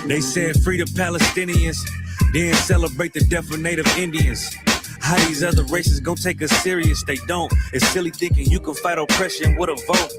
They said free the Palestinians, then celebrate the death of Native Indians. How these other races gon' take us serious? They don't. It's silly thinking you can fight oppression with a vote.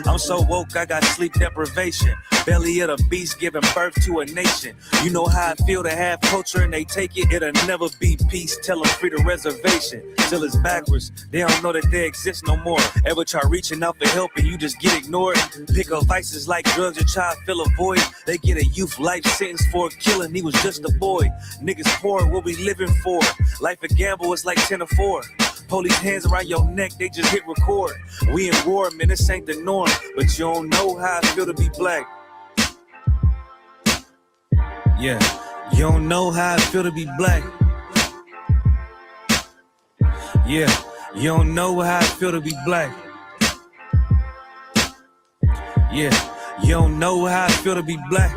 I'm so woke, I got sleep deprivation. Belly of the beast giving birth to a nation. You know how I feel to have culture and they take it. It'll never be peace. Tell them free the reservation. Till it's backwards. They don't know that they exist no more. Ever try reaching out for help and you just get ignored? Pick up vices like drugs and try to fill a void. They get a youth life sentence for a killing. He was just a boy. Niggas poor, what we living for? Life a gamble, it's like 10 or 4. Police hands around your neck, they just hit record. We in war, man, this ain't the norm. But you don't know how I feel to be black. Yeah, you don't know how I feel to be black. Yeah, you don't know how I feel to be black. Yeah, you don't know how I feel to be black.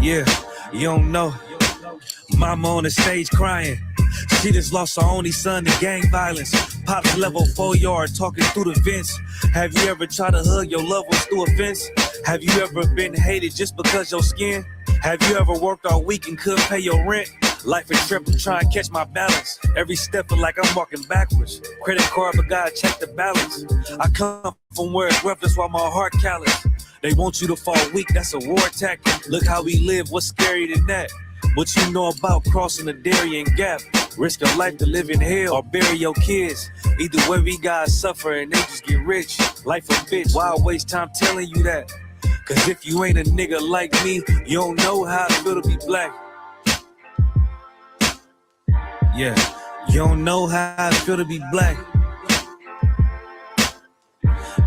Yeah, you don't know. Mama on the stage crying. She just lost her only son to gang violence. Pops level 4 yard talking through the vents. Have you ever tried to hug your loved ones through a fence? Have you ever been hated just because your skin? Have you ever worked all week and couldn't pay your rent? Life a trip, I'm trying to catch my balance. Every step feel like I'm walking backwards. Credit card, but gotta check the balance. I come from where it's rough, that's why my heart callous. They want you to fall weak, that's a war tactic. Look how we live, what's scarier than that? What you know about crossing the Darien Gap? Risk of life to live in hell or bury your kids. Either way we gotta suffer and they just get rich. Life a bitch, why waste time telling you that? Cause if you ain't a nigga like me, you don't know how I feel to be black. Yeah, you don't know how I feel to be black.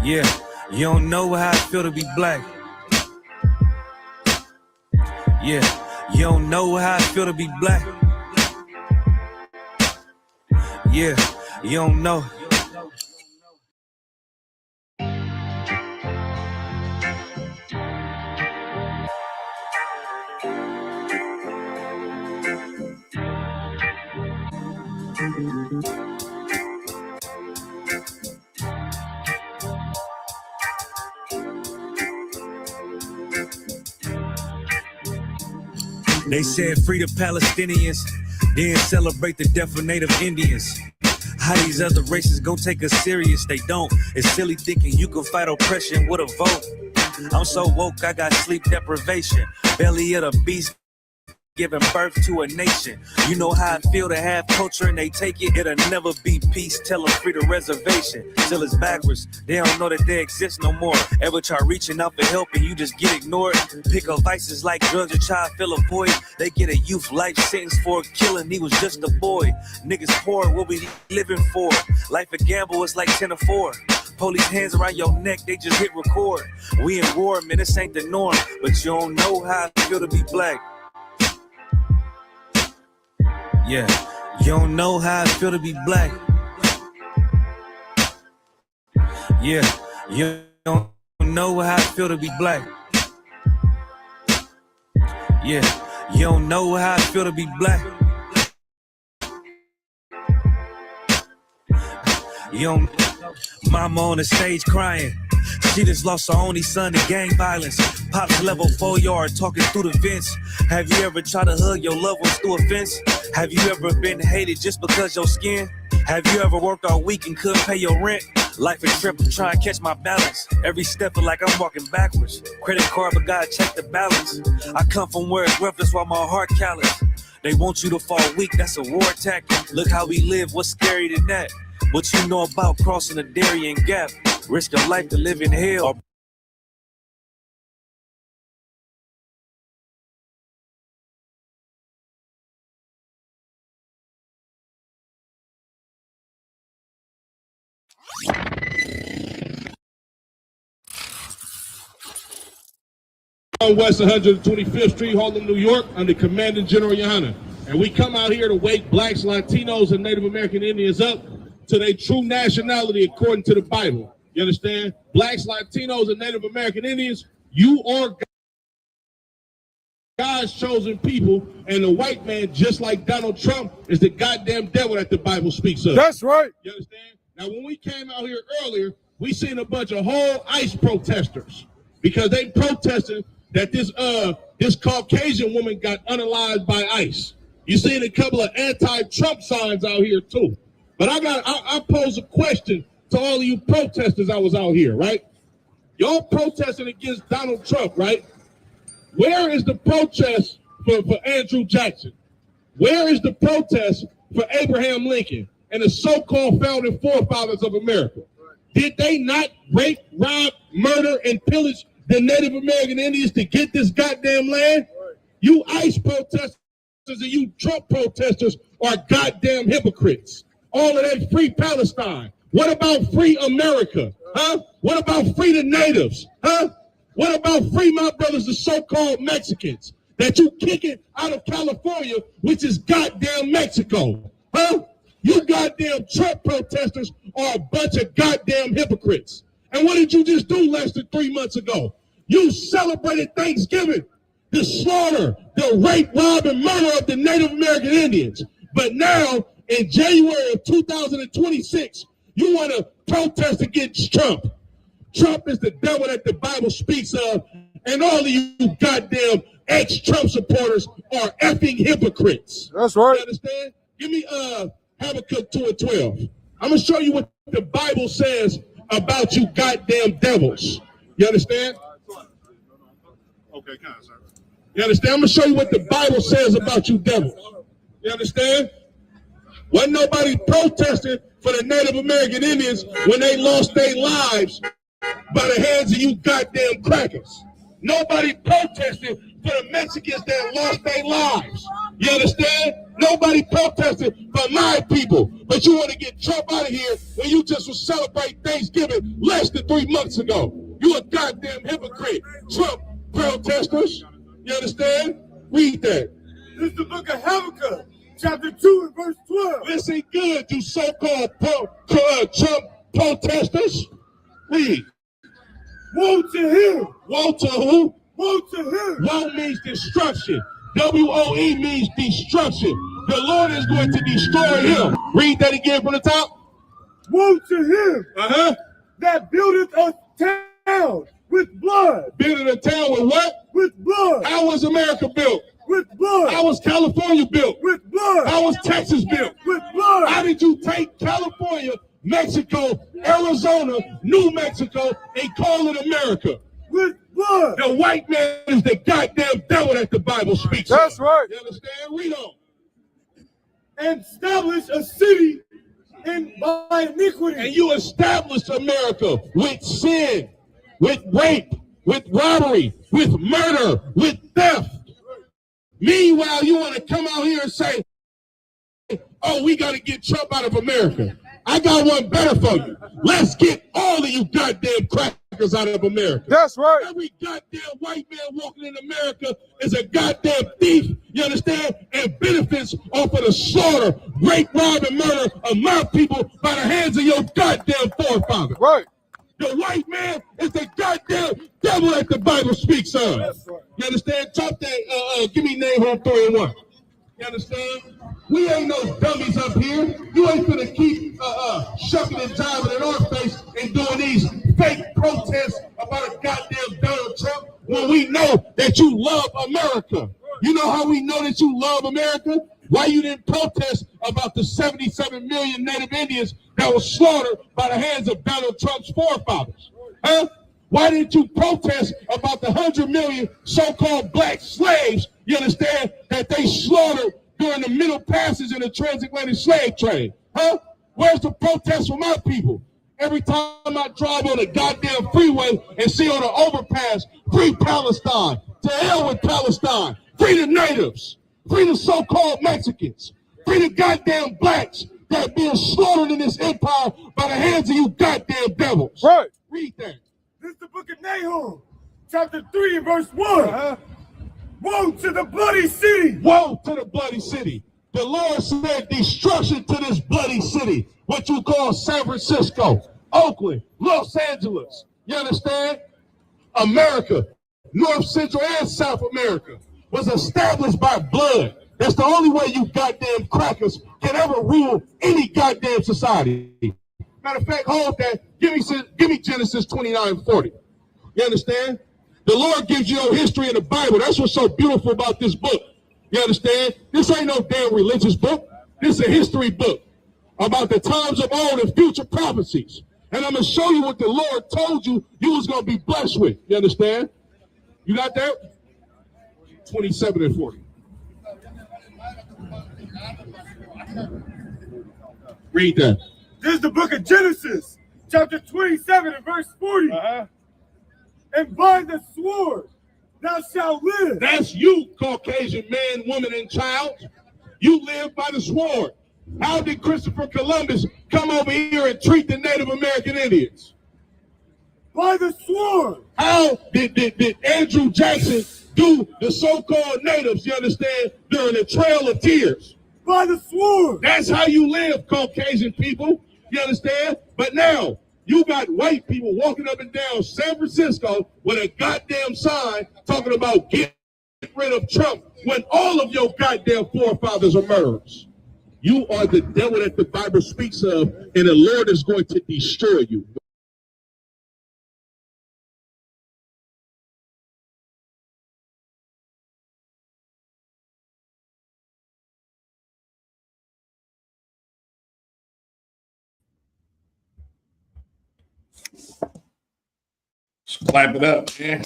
Yeah, you don't know how I feel to be black. Yeah, you don't know how I feel to be black. Yeah, you don't know. They said free the Palestinians, then celebrate the death of Native Indians. How these other races gon' take us serious? They don't. It's silly thinking you can fight oppression with a vote. I'm so woke, I got sleep deprivation. Belly of the beast giving birth to a nation. You know how I feel to have culture and they take it. It'll never be peace. Tell them free the reservation. Till it's backwards. They don't know that they exist no more. Ever try reaching out for help and you just get ignored? Pick up vices like drugs and try to fill a void. They get a youth life sentence for a killing. He was just a boy. Niggas poor, what we living for? Life a gamble, it's like 10 or 4. Police hands around your neck, they just hit record. We in war, man, this ain't the norm. But you don't know how I feel to be black. Yeah, you don't know how I feel to be black. Yeah, you don't know how I feel to be black. Yeah, you don't know how I feel to be black. You don't. Mama on the stage crying. She just lost her only son to gang violence. Pops level 4 yard talking through the vents. Have you ever tried to hug your loved ones through a fence? Have you ever been hated just because your skin? Have you ever worked all week and couldn't pay your rent? Life a trip, I'm trying to catch my balance. Every step feel like I'm walking backwards. Credit card, but gotta check the balance. I come from where it's rough, that's why my heart callous. They want you to fall weak, that's a war tactic. Look how we live, what's scarier than that? What you know about crossing the Darien Gap? Risk of life to live in hell. On West 125th Street, Harlem, New York, under Commanding General Your Honor. And we come out here to wake blacks, Latinos, and Native American Indians up to their true nationality according to the Bible. You understand? Blacks, Latinos, and Native American Indians, you are God's chosen people, and the white man, just like Donald Trump, is the goddamn devil that the Bible speaks of. That's right. You understand? Now, when we came out here earlier, we seen a bunch of whole ICE protesters because they protested that this Caucasian woman got unalived by ICE. You seen a couple of anti-Trump signs out here too. But I pose a question to all of you protesters I was out here, right? Y'all protesting against Donald Trump, right? Where is the protest for Andrew Jackson? Where is the protest for Abraham Lincoln and the so-called founding forefathers of America? Did they not rape, rob, murder, and pillage the Native American Indians to get this goddamn land? You ICE protesters and you Trump protesters are goddamn hypocrites. All of that free Palestine. What about free America? Huh? What about free the natives? Huh? What about free my brothers, the so-called Mexicans that you kicking out of California, which is goddamn Mexico? Huh? You goddamn Trump protesters are a bunch of goddamn hypocrites. And what did you just do less than 3 months ago? You celebrated Thanksgiving, the slaughter, the rape, rob, and murder of the Native American Indians. But now, in January of 2026, you want to protest against Trump. Trump is the devil that the Bible speaks of, and all of you goddamn ex-Trump supporters are effing hypocrites. That's right. You understand? Give me Habakkuk 2:12. I'm gonna show you what the Bible says about you goddamn devils. You understand? Okay, kind of, sir. You understand? I'm gonna show you what the Bible says about you devils. You understand? Wasn't nobody protesting for the Native American Indians when they lost their lives by the hands of you goddamn crackers. Nobody protested for the Mexicans that lost their lives. You understand? Nobody protested for my people. But you want to get Trump out of here when you just was celebrating Thanksgiving less than 3 months ago. You a goddamn hypocrite. Trump protesters. You understand? Read that. This is the book of Habakkuk, chapter 2 and verse 12. Listen good, you so-called Trump protesters. Read. Woe to him! Woe to who? Woe to him! Woe means destruction. W-O-E means destruction. The Lord is going to destroy him. Read that again from the top. Woe to him! Uh-huh. That buildeth a town with blood. Building a town with what? With blood. How was America built? With blood. How was California built? With blood. How was Texas built? With blood. How did you take California, Mexico, Arizona, New Mexico, and call it America? With blood. The white man is the goddamn devil that the Bible speaks of. That's right. You understand? Read on. And establish a city by iniquity. And you established America with sin, with rape, with robbery, with murder, with theft. Meanwhile, you want to come out here and say, oh, we got to get Trump out of America. I got one better for you. Let's get all of you goddamn crackers out of America. That's right. Every goddamn white man walking in America is a goddamn thief, you understand, and benefits off of the slaughter, rape, rob, and murder of my people by the hands of your goddamn forefathers. Right. The white man is the goddamn devil that the Bible speaks of. That's right. You understand? Talk that, give me Nahum 3:1. You understand? We ain't no dummies up here. You ain't gonna keep shucking and jiving in our face and doing these fake protests about a goddamn Donald Trump when we know that you love America. You know how we know that you love America? Why you didn't protest about the 77 million Native Indians that were slaughtered by the hands of Donald Trump's forefathers? Huh? Why didn't you protest about the 100 million so-called black slaves, you understand, that they slaughtered during the Middle Passage in the transatlantic slave trade? Huh? Where's the protest for my people? Every time I drive on the goddamn freeway and see on the overpass, free Palestine, to hell with Palestine, free the natives, free the so-called Mexicans, free the goddamn blacks that are being slaughtered in this empire by the hands of you goddamn devils. Right. Read that. This is the book of Nahum, chapter 3 and verse 1. Woe to the bloody city! Woe to the bloody city. The Lord said destruction to this bloody city, what you call San Francisco, Oakland, Los Angeles. You understand? America, North Central and South America, was established by blood. That's the only way you goddamn crackers can ever rule any goddamn society. Matter of fact, hold that. Give me Genesis 29:40. You understand? The Lord gives you your history in the Bible. That's what's so beautiful about this book. You understand? This ain't no damn religious book. This is a history book about the times of old and future prophecies. And I'm going to show you what the Lord told you was going to be blessed with. You understand? You got that? 27 and 40. Read that. This is the book of Genesis, chapter 27 and verse 40. And by the sword thou shalt live. That's you, Caucasian man, woman, and child. You live by the sword. How did Christopher Columbus come over here and treat the Native American Indians? By the sword. How did Andrew Jackson do the so-called natives, you understand, during the Trail of Tears? By the sword. That's how you live, Caucasian people. You understand? But now, you got white people walking up and down San Francisco with a goddamn sign talking about get rid of Trump when all of your goddamn forefathers are murderers. You are the devil that the Bible speaks of, and the Lord is going to destroy you. Just clap it up, man.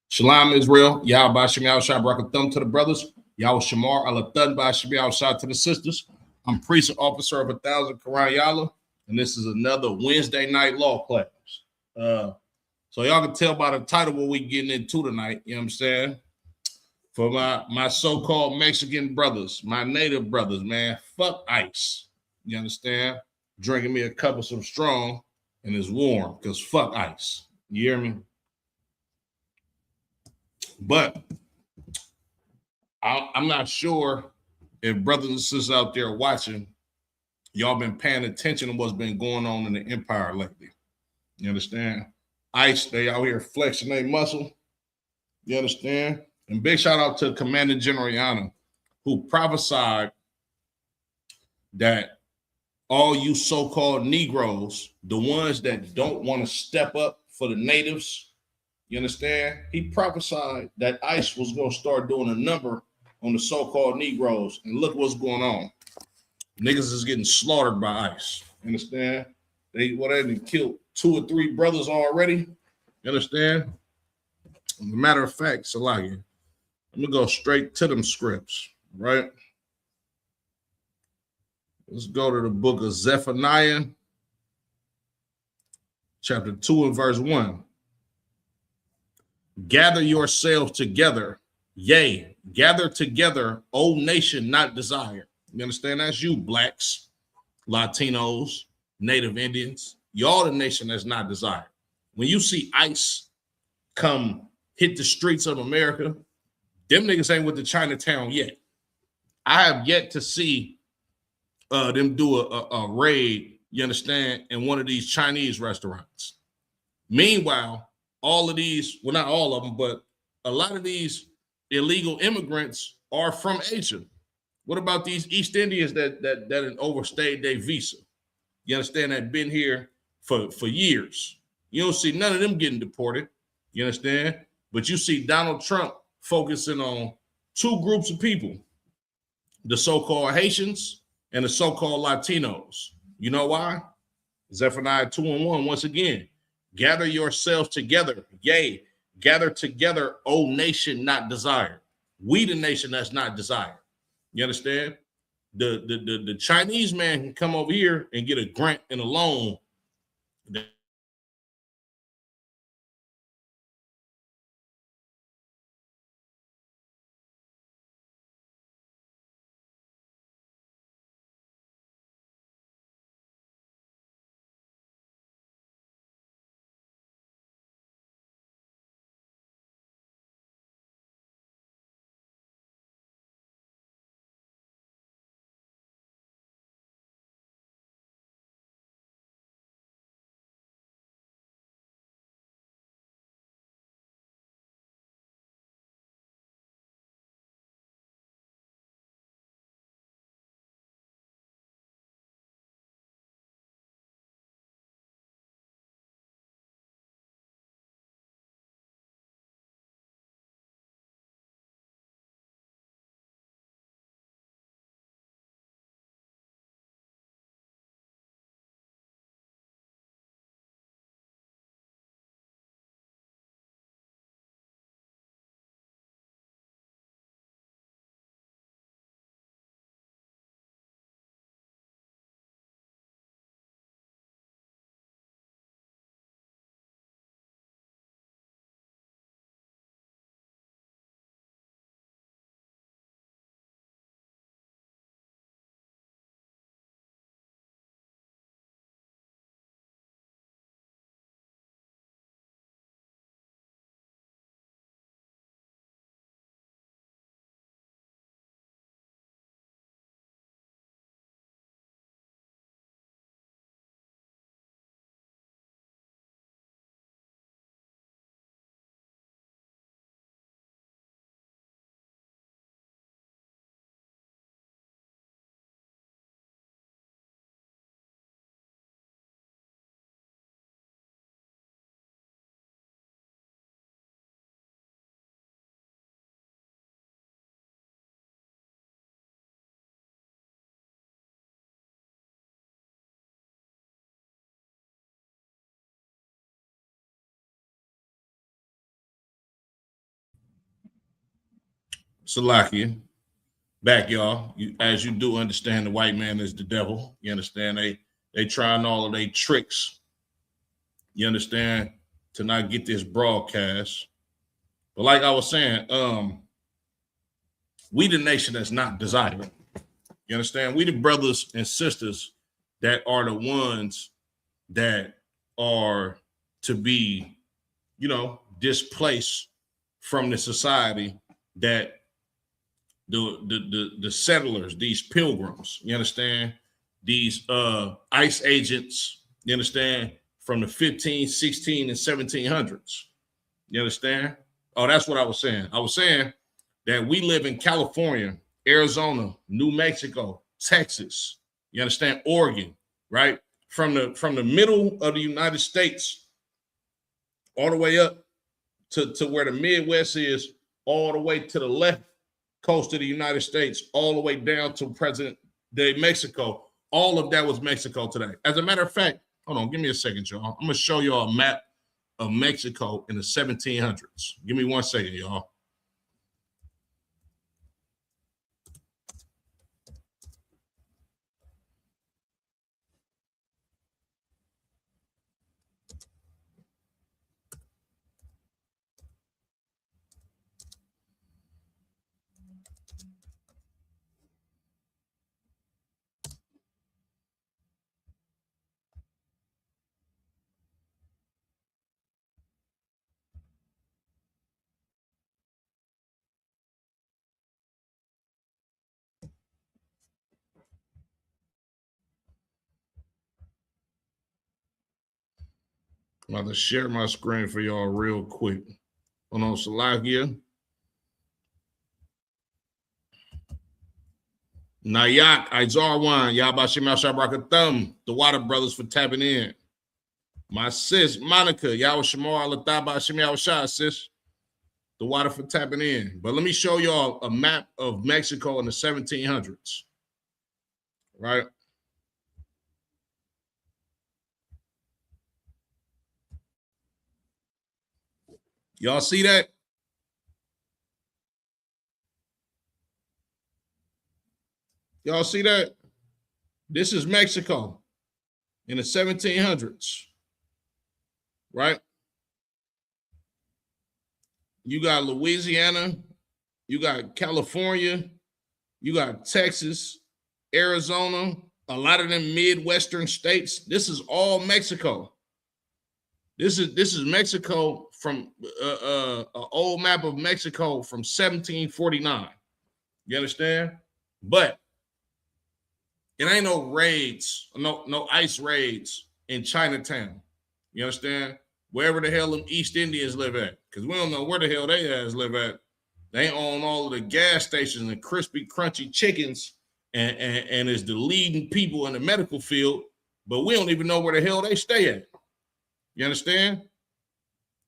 Shalom, Israel. Y'all Bashim Yahushua Barakathum to the brothers. Yahweh Shamar Alathun Bashim Yahushua to the sisters. I'm priest and officer of 1,000 Quran Yala, and this is another Wednesday night law class. So y'all can tell by the title what we getting into tonight. You know what I'm saying? For my so-called Mexican brothers, my native brothers, man, fuck ICE. You understand? Drinking me a cup of some strong and it's warm because fuck ICE. You hear me? But I'm not sure if brothers and sisters out there watching, y'all been paying attention to what's been going on in the empire lately. You understand? ICE, they out here flexing their muscle. You understand? And big shout out to Commander General Yana, who prophesied that all you so-called Negroes, the ones that don't want to step up for the natives, you understand? He prophesied that ICE was going to start doing a number on the so-called Negroes. And look what's going on. Niggas is getting slaughtered by ICE. You understand? They killed 2 or 3 brothers already. You understand? As a matter of fact, Salagi, I'm going to go straight to them scripts, right? Let's go to the book of Zephaniah, chapter 2 and verse 1. Gather yourselves together, yea, gather together, O nation not desired. You understand? That's you, blacks, Latinos, Native Indians. Y'all the nation that's not desired. When you see ICE come hit the streets of America, them niggas ain't with the Chinatown yet. I have yet to see them do a raid, you understand, in one of these Chinese restaurants. Meanwhile, all of these, well, not all of them, but a lot of these illegal immigrants are from Asia. What about these East Indians that overstayed their visa? You understand, that been here for years. You don't see none of them getting deported, you understand? But you see Donald Trump focusing on 2 groups of people, the so-called Haitians and the so-called Latinos. You know why? Zephaniah 2 and 1, once again, gather yourselves together, yea, gather together, O nation not desired. We the nation that's not desired. You understand? The Chinese man can come over here and get a grant and a loan Salakia. Back, y'all. As you do understand, the white man is the devil. You understand? They trying all of their tricks. You understand? To not get this broadcast. But like I was saying, we the nation that's not desired. You understand? We the brothers and sisters that are the ones that are to be, displaced from the society that the settlers, these pilgrims, you understand? These ICE agents, you understand? From the 15, 16, and 1700s. You understand? Oh, that's what I was saying. I was saying that we live in California, Arizona, New Mexico, Texas, you understand? Oregon, right? From the middle of the United States all the way up to where the Midwest is, all the way to the left coast of the United States, all the way down to present day Mexico. All of that was Mexico today. As a matter of fact, hold on, give me a second, y'all. I'm going to show y'all a map of Mexico in the 1700s. Give me 1 second, y'all. I'm about to share my screen for y'all real quick. Hold on, Salakia. Nayak, Izarwan, Yabashim Yashabrakathum, the Water Brothers for tapping in. My sis, Monica, Yawashamor Alataba Shim Yawashah, sis. The Water for tapping in. But let me show y'all a map of Mexico in the 1700s. Right? Y'all see that? Y'all see that? This is Mexico in the 1700s, right? You got Louisiana, you got California, you got Texas, Arizona, a lot of them Midwestern states. This is all Mexico. This is Mexico from an old map of Mexico from 1749. You understand? But it ain't no raids, no ICE raids in Chinatown. You understand? Wherever the hell them East Indians live at, because we don't know where the hell they guys live at. They own all of the gas stations and crispy, crunchy chickens, and is the leading people in the medical field, but we don't even know where the hell they stay at. You understand?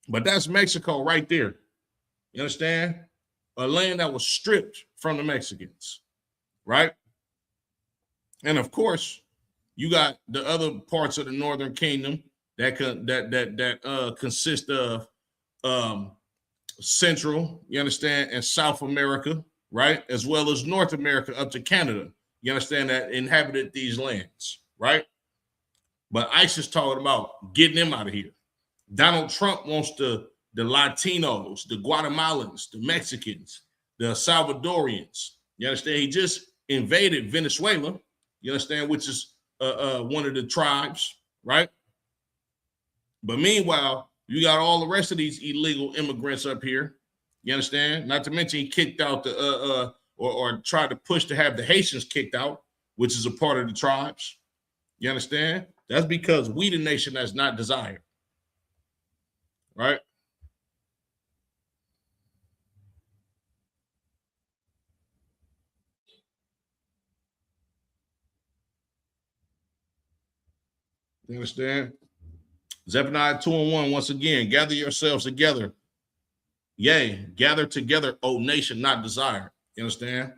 But that's Mexico right there. You understand? A land that was stripped from the Mexicans, right? And of course, you got the other parts of the Northern Kingdom that consist of Central, you understand, and South America, right? As well as North America up to Canada, you understand, that inhabited these lands, right? But ICE is talking about getting them out of here. Donald Trump wants the Latinos, the Guatemalans, the Mexicans, the Salvadorians. You understand? He just invaded Venezuela, you understand, which is one of the tribes, right? But meanwhile, you got all the rest of these illegal immigrants up here. You understand? Not to mention he kicked out the or tried to push to have the Haitians kicked out, which is a part of the tribes. You understand? That's because we the nation that's not desired. Right? You understand? Zephaniah 2:1, once again, gather yourselves together. Yea, gather together, O nation not desired. You understand?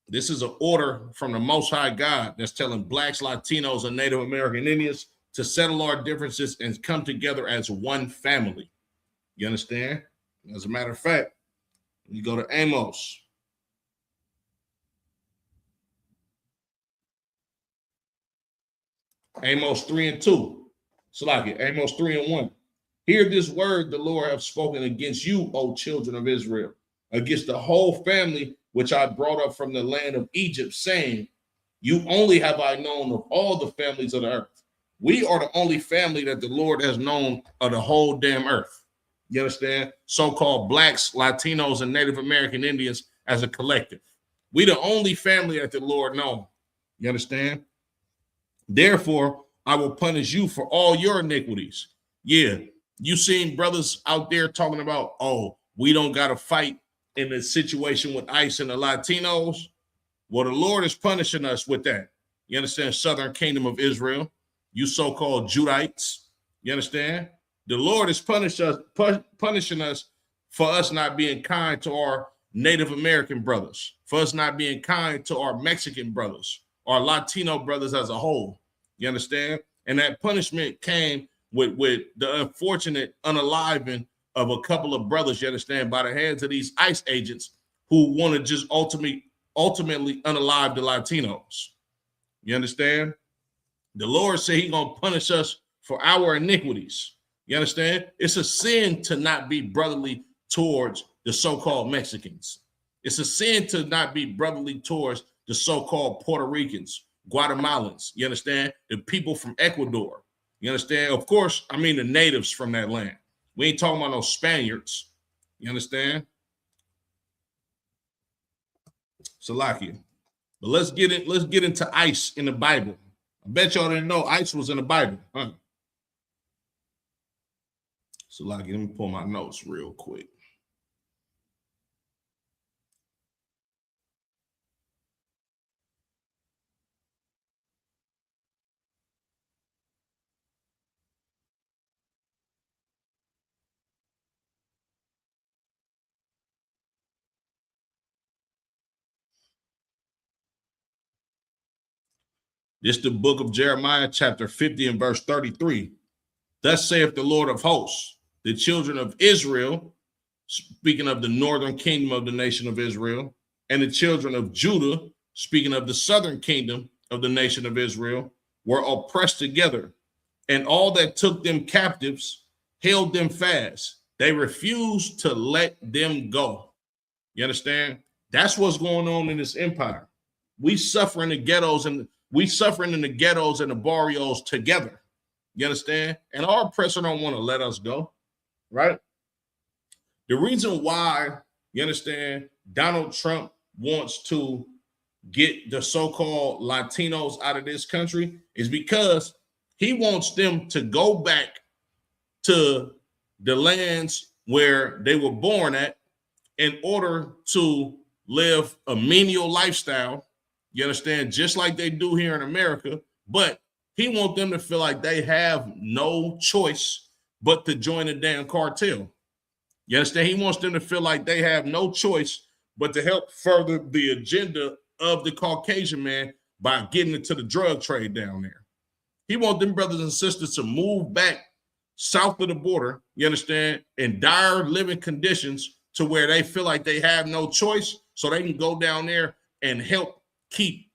This is an order from the Most High God that's telling blacks, Latinos, and Native American Indians to settle our differences and come together as one family. You understand? As a matter of fact, you go to Amos Amos 3 and 2. Salakia, Amos 3 and 1. Hear this word the Lord hath spoken against you, O children of Israel, against the whole family which I brought up from the land of Egypt, saying, you only have I known of all the families of the earth. We are the only family that the Lord has known of the whole damn earth. You understand? So-called blacks, Latinos, and Native American Indians as a collective. We the only family that the Lord knows. You understand? Therefore, I will punish you for all your iniquities. Yeah, you seen brothers out there talking about, oh, we don't got to fight in the situation with ICE and the Latinos. Well, the Lord is punishing us with that. You understand? Southern Kingdom of Israel, you so-called Judites. You understand? The Lord is punishing us for us not being kind to our Native American brothers, for us not being kind to our Mexican brothers, our Latino brothers as a whole. You understand? And that punishment came with the unfortunate unaliving of a couple of brothers, you understand, by the hands of these ICE agents who want to just ultimately unalive the Latinos. You understand? The Lord said he's going to punish us for our iniquities. You understand? It's a sin to not be brotherly towards the so-called Mexicans. It's a sin to not be brotherly towards the so-called Puerto Ricans, Guatemalans. You understand? The people from Ecuador. You understand? Of course, I mean the natives from that land. We ain't talking about no Spaniards. You understand? Salakia. But let's get into ICE in the Bible. I bet y'all didn't know ICE was in the Bible. Huh? Salakia, let me pull my notes real quick. This is the book of Jeremiah, chapter 50 and verse 33. Thus saith the Lord of hosts, the children of Israel, speaking of the northern kingdom of the nation of Israel, and the children of Judah, speaking of the southern kingdom of the nation of Israel, were oppressed together, and all that took them captives held them fast. They refused to let them go. You understand? That's what's going on in this empire. We suffer in the ghettos and the barrios together. You understand? And our oppressor don't want to let us go, right? The reason why, you understand, Donald Trump wants to get the so-called Latinos out of this country is because he wants them to go back to the lands where they were born at in order to live a menial lifestyle. You understand? Just like they do here in America, but he wants them to feel like they have no choice but to join a damn cartel. You understand? He wants them to feel like they have no choice but to help further the agenda of the Caucasian man by getting into the drug trade down there. He wants them brothers and sisters to move back south of the border, you understand, in dire living conditions to where they feel like they have no choice so they can go down there and help keep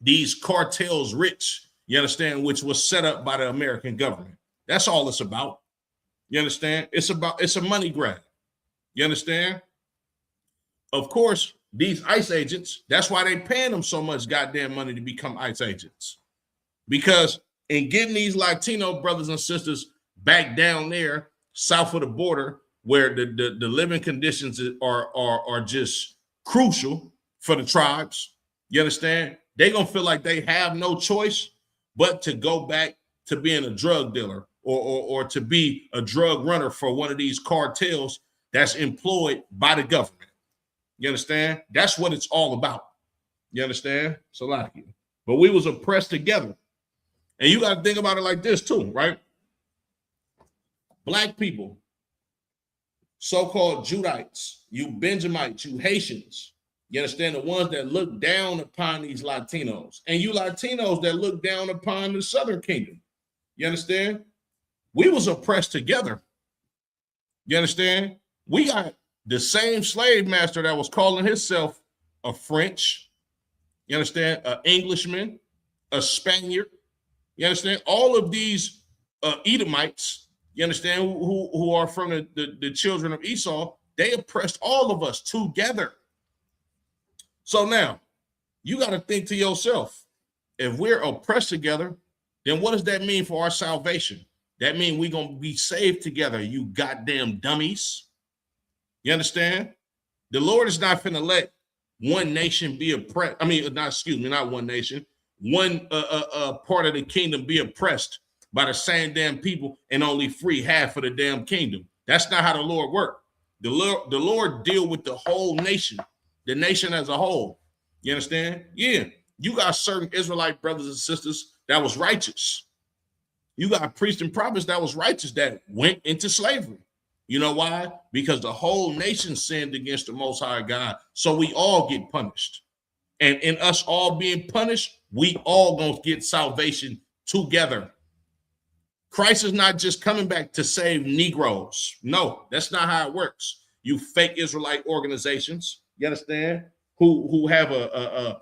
these cartels rich, you understand, which was set up by the American government. That's all it's about. You understand? It's a money grab. You understand? Of course, these ICE agents, that's why they paying them so much goddamn money to become ICE agents. Because in getting these Latino brothers and sisters back down there south of the border, where the living conditions are just crucial for the tribes, you understand? They're going to feel like they have no choice but to go back to being a drug dealer or to be a drug runner for one of these cartels that's employed by the government. You understand? That's what it's all about. You understand? So like you. But we was oppressed together. And you got to think about it like this too, right? Black people, so-called Judites, you Benjamites, you Haitians, you understand, the ones that look down upon these Latinos, and you Latinos that look down upon the Southern Kingdom. You understand? We was oppressed together. You understand? We got the same slave master that was calling himself a French, you understand, an Englishman, a Spaniard, You understand? All of these Edomites, you understand, who are from the children of Esau, they oppressed all of us together. So now you got to think to yourself, if we're oppressed together, then what does that mean for our salvation? That means we're going to be saved together, you goddamn dummies. You understand? The Lord is not finna let one nation be oppressed. I mean, not one nation. One part of the kingdom be oppressed by the same damn people and only free half of the damn kingdom. That's not how the Lord works. The Lord deal with the whole nation, the nation as a whole. You understand? Yeah. You got certain Israelite brothers and sisters that was righteous. You got priests and prophets that was righteous that went into slavery. You know why? Because the whole nation sinned against the Most High God. So we all get punished. And in us all being punished, we all gonna get salvation together. Christ is not just coming back to save Negroes. No, that's not how it works. You fake Israelite organizations, you understand, who have a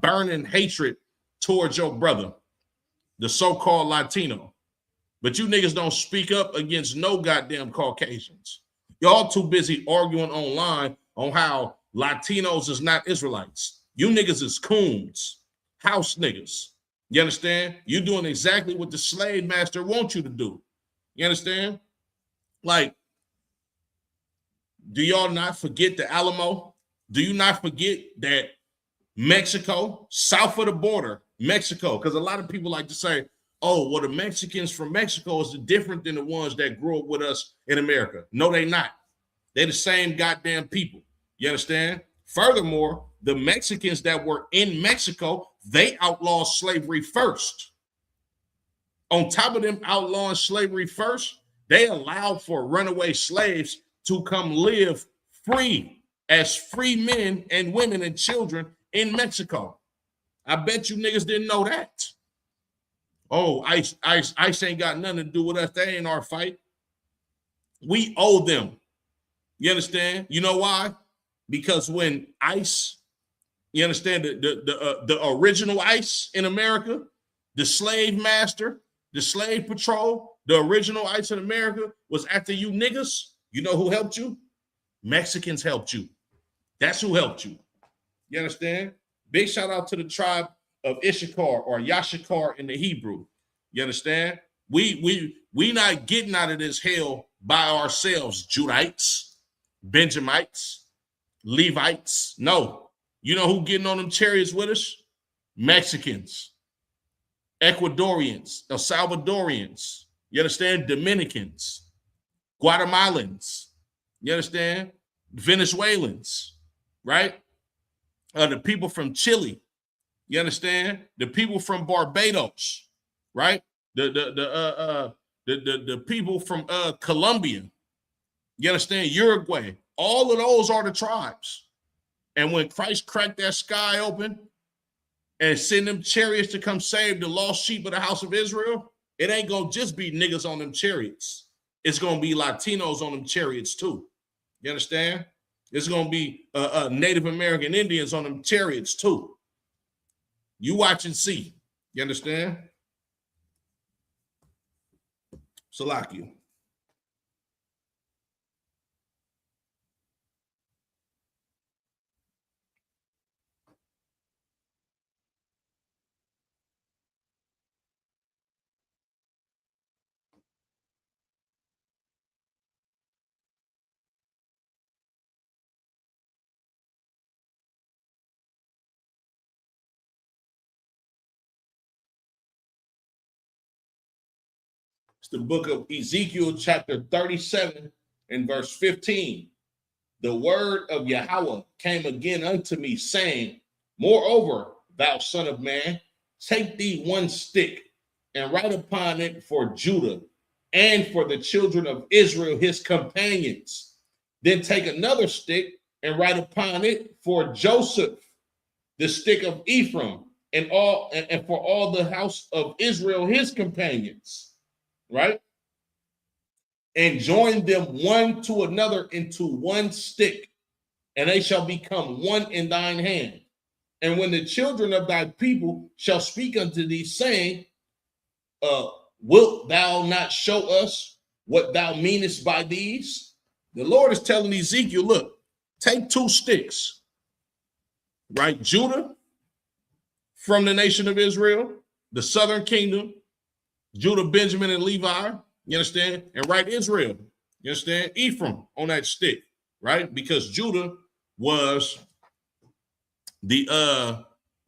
burning hatred towards your brother, the so-called Latino. But you niggas don't speak up against no goddamn Caucasians. Y'all too busy arguing online on how Latinos is not Israelites. You niggas is coons, house niggas. You understand? You're doing exactly what the slave master wants you to do. You understand? Like, do y'all not forget the Alamo? Do you not forget that Mexico, south of the border, Mexico, because a lot of people like to say, oh, well, the Mexicans from Mexico is different than the ones that grew up with us in America. No, they not. They're the same goddamn people. You understand? Furthermore, the Mexicans that were in Mexico, they outlawed slavery first. On top of them outlawing slavery first, they allowed for runaway slaves to come live free as free men and women and children in Mexico. I bet you niggas didn't know that. Oh, ICE ain't got nothing to do with us. They ain't our fight. We owe them. You understand? You know why? Because when ICE, you understand, the original ICE in America, the slave master, the slave patrol, the original ICE in America was after you niggas. You know who helped you? Mexicans helped you. That's who helped you. You understand? Big shout out to the tribe of Issachar or Yashakar in the Hebrew. You understand? We not getting out of this hell by ourselves, Judites, Benjamites, Levites. No. You know who getting on them chariots with us? Mexicans, Ecuadorians, El Salvadorians. You understand? Dominicans, Guatemalans. You understand? Venezuelans, right? The people from Chile. You understand? The people from Barbados, right? The people from Colombia. You understand? Uruguay. All of those are the tribes. And when Christ cracked that sky open and send them chariots to come save the lost sheep of the house of Israel, it ain't gonna just be niggas on them chariots. It's gonna be Latinos on them chariots too. You understand? It's gonna be Native American Indians on them chariots too. You watch and see. You understand? Salakia. It's the book of Ezekiel, chapter 37 and verse 15. The word of Yahweh came again unto me, saying, moreover, thou son of man, take thee one stick and write upon it for Judah and for the children of Israel, his companions. Then take another stick and write upon it for Joseph, the stick of Ephraim, and for all the house of Israel, his companions. Right? And join them one to another into one stick, and they shall become one in thine hand. And when the children of thy people shall speak unto thee, saying, wilt thou not show us what thou meanest by these? The Lord is telling Ezekiel, look, take 2 sticks, right? Judah from the nation of Israel, the southern kingdom, Judah, Benjamin, and Levi, you understand? And write Israel, you understand? Ephraim on that stick, right? Because Judah was the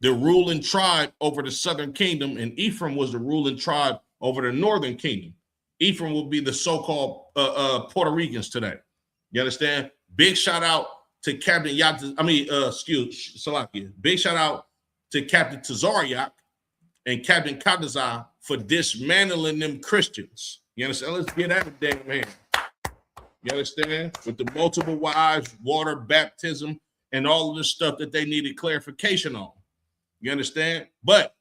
ruling tribe over the southern kingdom, and Ephraim was the ruling tribe over the northern kingdom. Ephraim will be the so-called Puerto Ricans today. You understand? Big shout out to Captain Salakia. Big shout out to Captain Tazaryak and Captain Kadazai for dismantling them Christians. You understand? Let's get at it, damn man. You understand? With the multiple wives, water, baptism, and all of the stuff that they needed clarification on. You understand? But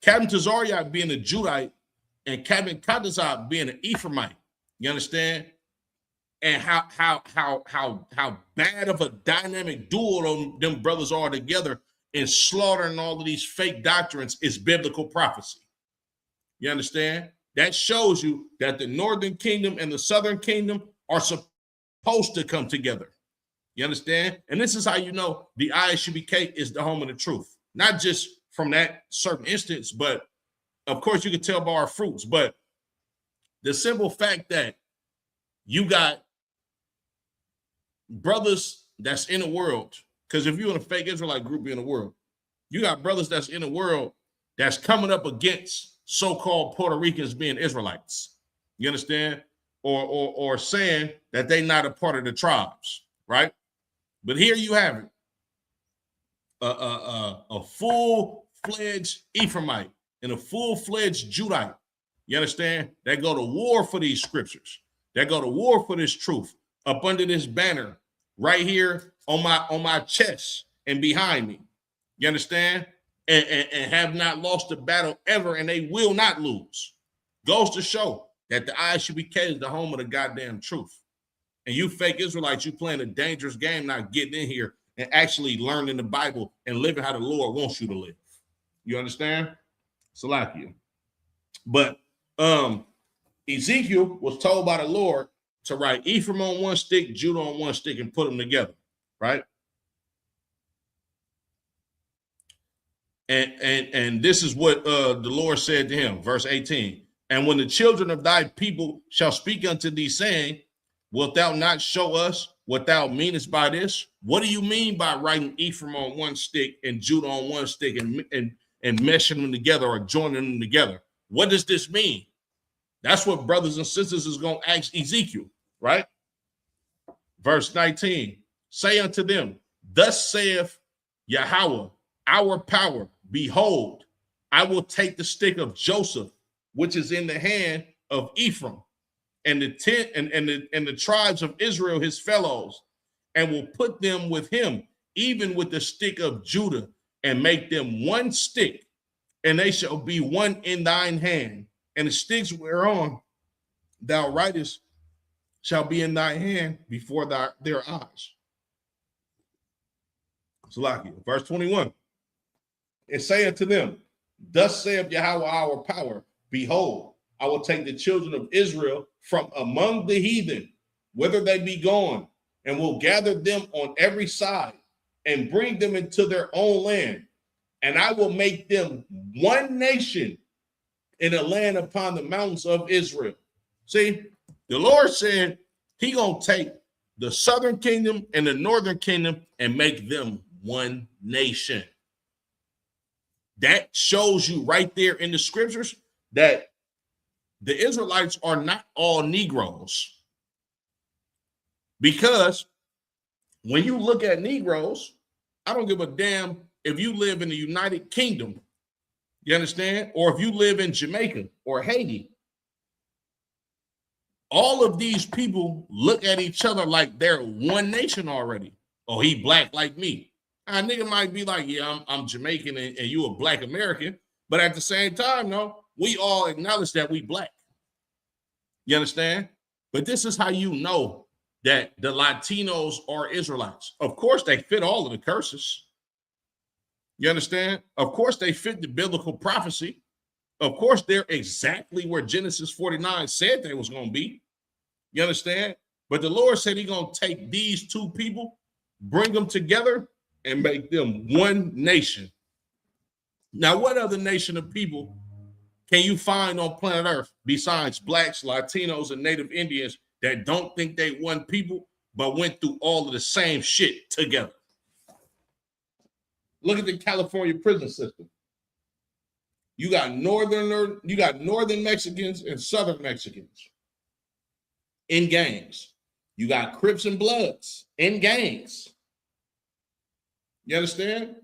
Captain Tazaryak being a Judite and Captain Kadazai being an Ephraimite. You understand? And how bad of a dynamic duo them brothers are together in slaughtering all of these fake doctrines is biblical prophecy. You understand? That shows you that the northern kingdom and the southern kingdom are supposed to come together. You understand? And this is how you know the ISUBK is the home of the truth. Not just from that certain instance, but of course you can tell by our fruits. But the simple fact that you got brothers that's in the world, because if you're in a fake Israelite group in the world, you got brothers that's in the world that's coming up against so-called Puerto Ricans being Israelites. You understand? Or saying that they're not a part of the tribes, right? But here you have it. A full-fledged Ephraimite and a full-fledged Judite. You understand? They go to war for these scriptures. They go to war for this truth up under this banner right here on my chest and behind me. You understand? And have not lost a battle ever, and they will not lose. Goes to show that the ISUBK is the home of the goddamn truth. And you fake Israelites, you playing a dangerous game, not getting in here and actually learning the Bible and living how the Lord wants you to live. You understand? Salakia. But Ezekiel was told by the Lord to write Ephraim on one stick, Judah on one stick, and put them together, right? And this is what the Lord said to him, verse 18. And when the children of thy people shall speak unto thee, saying, wilt thou not show us what thou meanest by this? What do you mean by writing Ephraim on one stick and Judah on one stick and meshing them together or joining them together? What does this mean? That's what brothers and sisters is going to ask Ezekiel, right? Verse 19, say unto them, thus saith Yahweh, our power, behold, I will take the stick of Joseph, which is in the hand of Ephraim, and the the tribes of Israel, his fellows, and will put them with him, even with the stick of Judah, and make them one stick, and they shall be one in thine hand, and the sticks whereon thou writest shall be in thy hand before their eyes. Salakia, verse 21. And say unto them, thus saith Yahweh our power, behold, I will take the children of Israel from among the heathen, whither they be gone, and will gather them on every side and bring them into their own land. And I will make them one nation in a land upon the mountains of Israel. See, the Lord said he gonna take the southern kingdom and the northern kingdom and make them one nation. That shows you right there in the scriptures that the Israelites are not all Negroes. Because when you look at Negroes, I don't give a damn if you live in the United Kingdom, you understand? Or if you live in Jamaica or Haiti. All of these people look at each other like they're one nation already. Oh, he black like me. A nigga might be like, yeah, I'm Jamaican and you a black American. But at the same time, no, we all acknowledge that we black. You understand? But this is how you know that the Latinos are Israelites. Of course, they fit all of the curses. You understand? Of course, they fit the biblical prophecy. Of course, they're exactly where Genesis 49 said they was going to be. You understand? But the Lord said he's going to take these two people, bring them together, and make them one nation. Now, what other nation of people can you find on planet Earth besides blacks, Latinos, and Native Indians that don't think they one people, but went through all of the same shit together? Look at the California prison system. You got northern Mexicans and southern Mexicans in gangs. You got Crips and Bloods in gangs. You understand?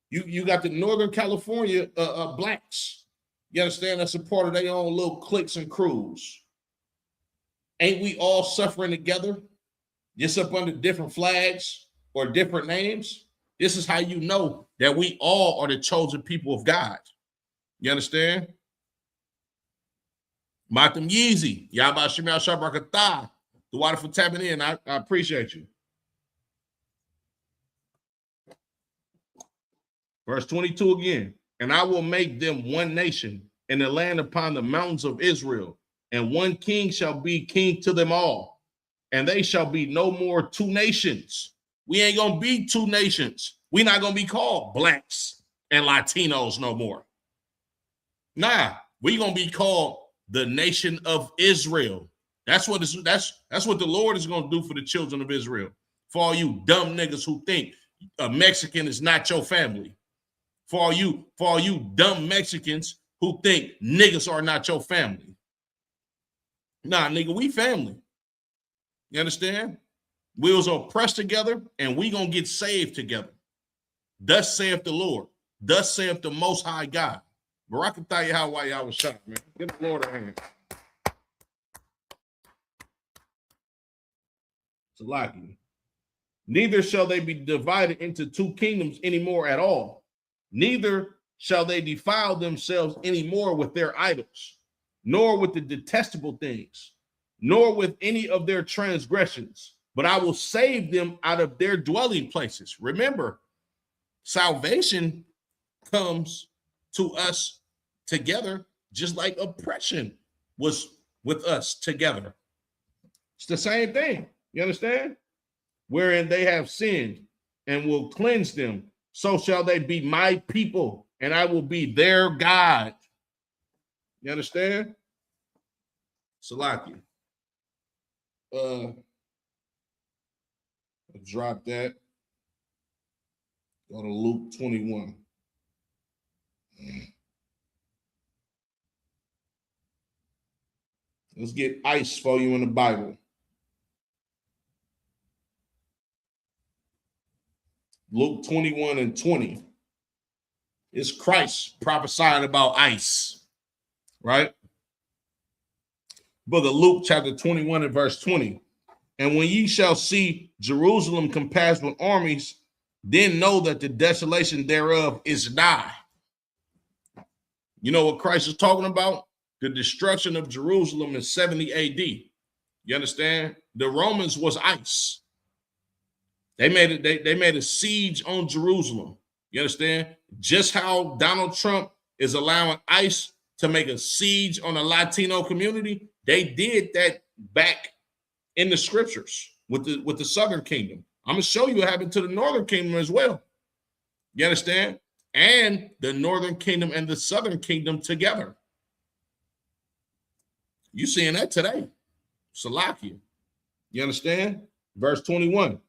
You got the Northern California blacks. You understand? That's a part of their own little cliques and crews. Ain't we all suffering together? Just up under different flags or different names? This is how you know that we all are the chosen people of God. You understand? Matam Yeezy, Yabba Shemel Shabrakatah. The water for tapping in. I appreciate you. Verse 22 again. And I will make them one nation in the land upon the mountains of Israel, and one king shall be king to them all, and they shall be no more two nations. We ain't gonna be two nations. We're not gonna be called blacks and Latinos no more. Nah, we're gonna be called the nation of Israel. That's what the Lord is gonna do for the children of Israel. For all you dumb niggas who think a Mexican is not your family. For all you dumb Mexicans who think niggas are not your family. Nah, nigga, we family. You understand? We was oppressed together, and we gonna get saved together. Thus saith the Lord. Thus saith the Most High God. Barakatah Yahweh Yahweh shot, man. Give the Lord a hand. It's a lucky. Neither shall they be divided into two kingdoms anymore at all. Neither shall they defile themselves anymore with their idols, nor with the detestable things, nor with any of their transgressions. But I will save them out of their dwelling places. Remember, salvation comes to us together, just like oppression was with us together. It's the same thing. You understand? Wherein they have sinned and will cleanse them, so shall they be my people, and I will be their God. You understand? Salaki. Drop that. Go to Luke 21. Let's get ice for you in the Bible. Luke 21 and 20. It's Christ prophesying about ice, right? Book of Luke, chapter 21 and verse 20. And when ye shall see Jerusalem compassed with armies, then know that the desolation thereof is nigh. You know what Christ is talking about? The destruction of Jerusalem in 70 AD. You understand? The Romans was ice. They made a siege on Jerusalem. You understand? Just how Donald Trump is allowing ICE to make a siege on a Latino community, they did that back in the scriptures with the Southern Kingdom. I'm gonna show you what happened to the Northern Kingdom as well. You understand? And the Northern Kingdom and the Southern Kingdom together. You seeing that today? Salakia. You understand? Verse 21.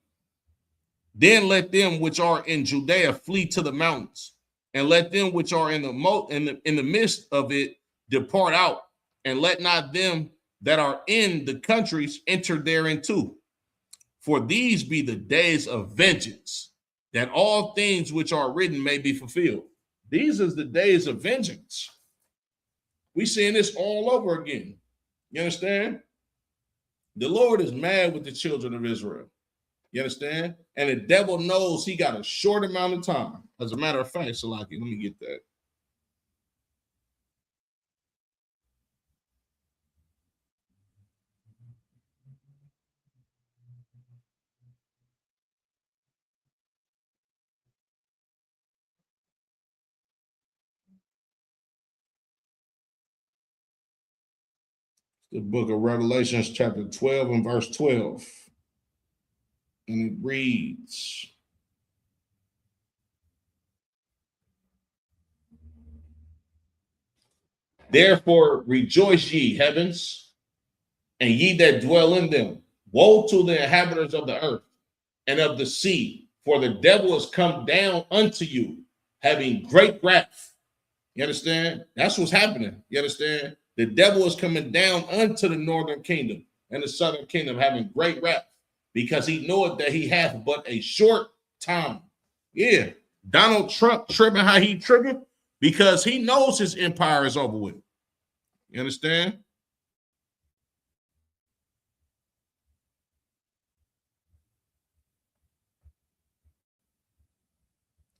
Then let them which are in Judea flee to the mountains, and let them which are in the midst of it depart out, and let not them that are in the countries enter thereinto. For these be the days of vengeance, that all things which are written may be fulfilled. These is the days of vengeance. We seeing this all over again. You understand? The Lord is mad with the children of Israel. You understand? And the devil knows he got a short amount of time. As a matter of fact, Salaki, let me get that. The book of Revelations, chapter 12 and verse 12. And it reads, therefore rejoice ye, heavens, and ye that dwell in them. Woe to the inhabitants of the earth and of the sea, for the devil is come down unto you, having great wrath. You understand? That's what's happening. You understand? The devil is coming down unto the northern kingdom and the southern kingdom, having great wrath, because he knoweth that he hath but a short time. Yeah, Donald Trump tripping how he tripping because he knows his empire is over with. You understand?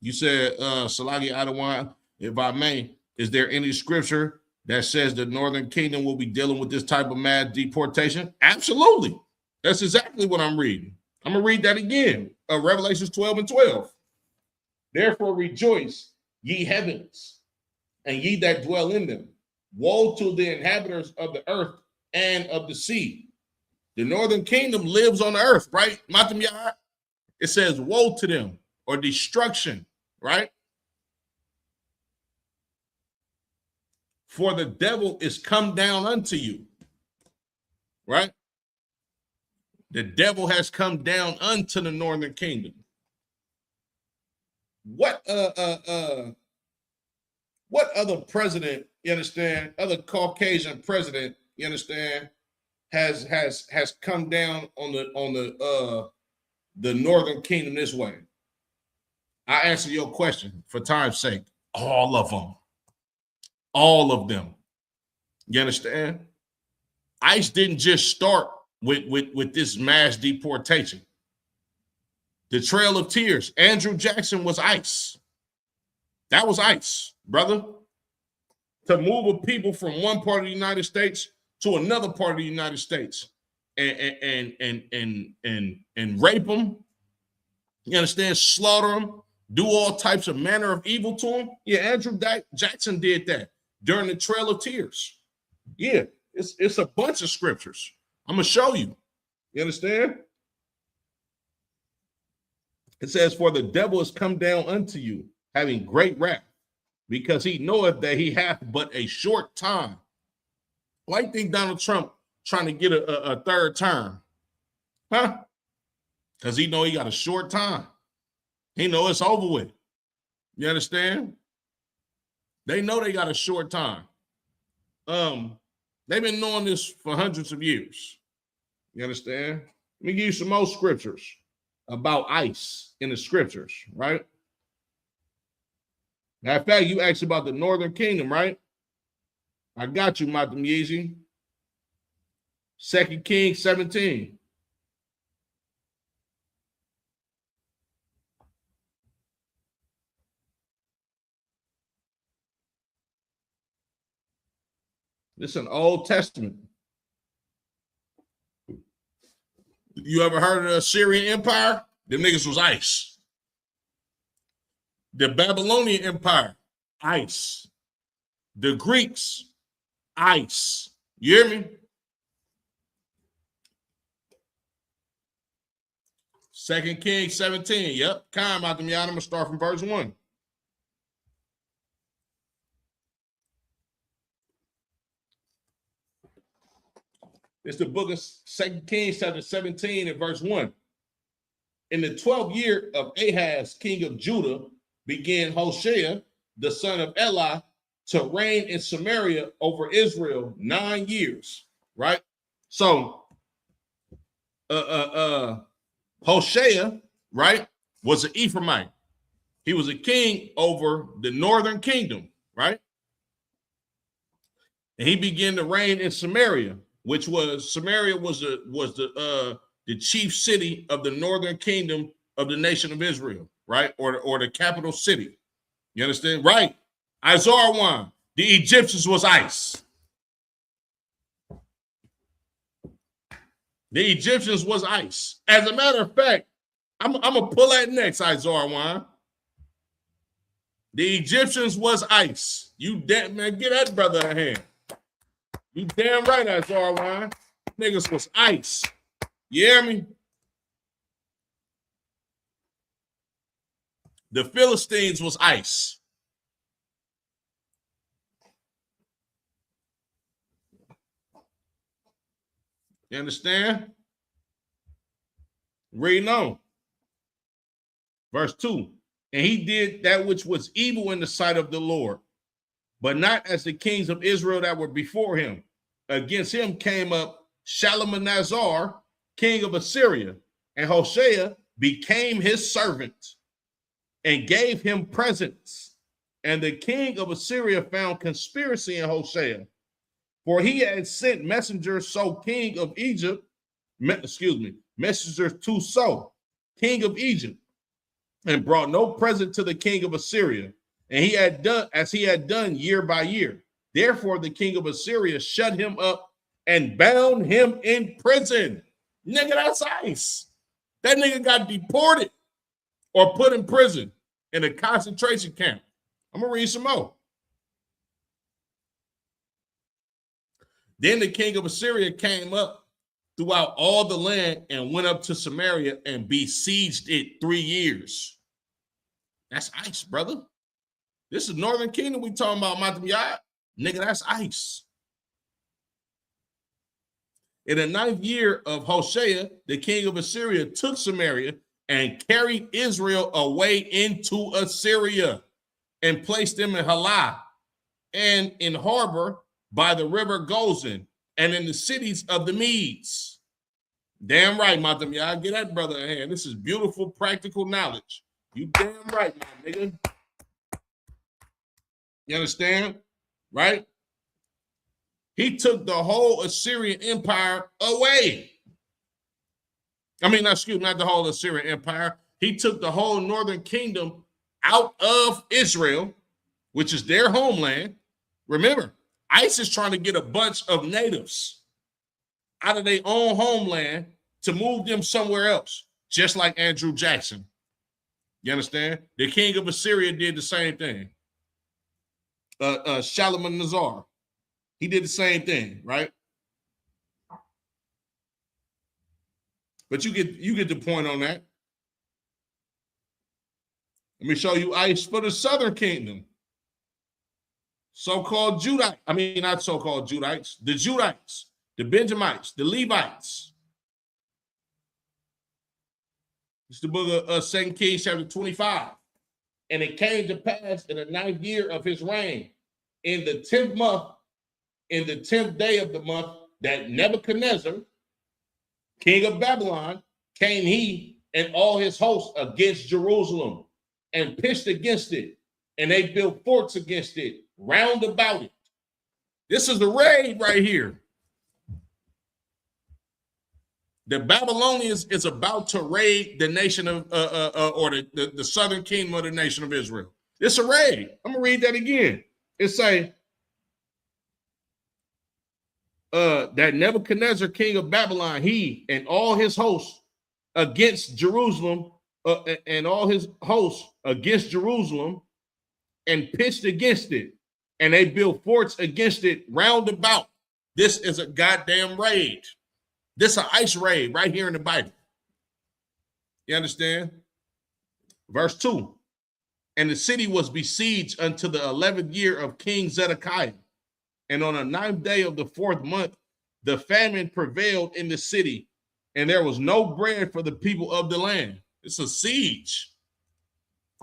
You said, Salagi Adawan, if I may, is there any scripture that says the northern kingdom will be dealing with this type of mass deportation? Absolutely. That's exactly what I'm reading. I'm going to read that again. Revelations 12 and 12. Therefore rejoice, ye heavens, and ye that dwell in them. Woe to the inhabitants of the earth and of the sea. The northern kingdom lives on the earth, right? Matam Yah. It says woe to them, or destruction, right? For the devil is come down unto you, right? The devil has come down unto the northern kingdom. What other president, you understand, other Caucasian president, you understand, has come down on the northern kingdom this way? I answer your question for time's sake. All of them. All of them. You understand? ICE didn't just start with this mass deportation. The Trail of Tears, Andrew Jackson was ICE. That was ICE, brother. To move a people from one part of the United States to another part of the United States and rape them, you understand, slaughter them, do all types of manner of evil to them. Yeah, Andrew Jackson did that during the Trail of Tears. Yeah, it's a bunch of scriptures. I'm going to show you. You understand? It says, for the devil is come down unto you, having great wrath, because he knoweth that he hath but a short time. Why do you think Donald Trump trying to get a third term? Huh? Because he know he got a short time. He know it's over with. You understand? They know they got a short time. They've been knowing this for hundreds of years. You understand? Let me give you some more scriptures about ICE in the scriptures, right? Matter of fact, you asked about the northern kingdom, right? I got you, Matam Yeezy. 2 Kings 17. This is an Old Testament. You ever heard of the Assyrian Empire? Them niggas was ICE. The Babylonian Empire, ICE. The Greeks, ICE. You hear me? 2 Kings 17. Yep. I'm going to start from verse 1. It's the book of 2 Kings, chapter 17, and verse 1. In the 12th year of Ahaz, king of Judah, began Hoshea, the son of Elah, to reign in Samaria over Israel 9 years. Right? So, Hoshea, right, was an Ephraimite. He was a king over the northern kingdom, right? And he began to reign in Samaria, which was Samaria was the chief city of the northern kingdom of the nation of Israel, right? Or the capital city. You understand? Right. Izarwan, the Egyptians was ICE. The Egyptians was ICE. As a matter of fact, I'm gonna pull that next, Izarwan. The Egyptians was ICE. You dead man, get that brother a hand. You damn right, Azar Wine. Niggas was ice. You hear me? The Philistines was ice. You understand? Reading on. Verse 2. And he did that which was evil in the sight of the Lord, but not as the kings of Israel that were before him. Against him came up Shalmaneser, king of Assyria, and Hoshea became his servant and gave him presents. And the king of Assyria found conspiracy in Hoshea, for he had sent messengers king of Egypt, messengers to So, king of Egypt, and brought no present to the king of Assyria. And he had done as he had done year by year. Therefore, the king of Assyria shut him up and bound him in prison. Nigga, that's ice. That nigga got deported or put in prison in a concentration camp. I'm going to read some more. Then the king of Assyria came up throughout all the land and went up to Samaria and besieged it 3 years. That's ice, brother. This is Northern Kingdom we talking about, Matam Yah. Nigga, that's ice. In the 9th year of Hoshea, the king of Assyria took Samaria and carried Israel away into Assyria and placed them in Halah and in harbor by the river Gozan and in the cities of the Medes. Damn right, Matam Yah. Get that brother a hand. This is beautiful, practical knowledge. You damn right, my nigga. You understand? Right? He took the whole Assyrian empire away. Not the whole Assyrian empire. He took the whole northern kingdom out of Israel, which is their homeland. Remember, ICE is trying to get a bunch of natives out of their own homeland to move them somewhere else, just like Andrew Jackson. You understand? The king of Assyria did the same thing. Shalmaneser, he did the same thing, right? But you get the point on that. Let me show you ICE for the southern kingdom. So-called Judites, not so-called Judites, the Judites, the Benjamites, the Levites. It's the book of 2 Kings chapter 25. And it came to pass in the 9th year of his reign, in the 10th month, in the 10th day of the month, that Nebuchadnezzar, king of Babylon, came he and all his hosts against Jerusalem and pitched against it. And they built forts against it, round about it. This is the raid right here. The Babylonians is about to raid the nation of, or the southern kingdom of the nation of Israel. It's a raid. I'm gonna read that again. It say that Nebuchadnezzar, king of Babylon, he and all his hosts against Jerusalem, and all his hosts against Jerusalem, and pitched against it, and they built forts against it round about. This is a goddamn raid. This is an ICE raid right here in the Bible. You understand? Verse 2. And the city was besieged unto the 11th year of King Zedekiah. And on the 9th day of the 4th month, the famine prevailed in the city, and there was no bread for the people of the land. It's a siege.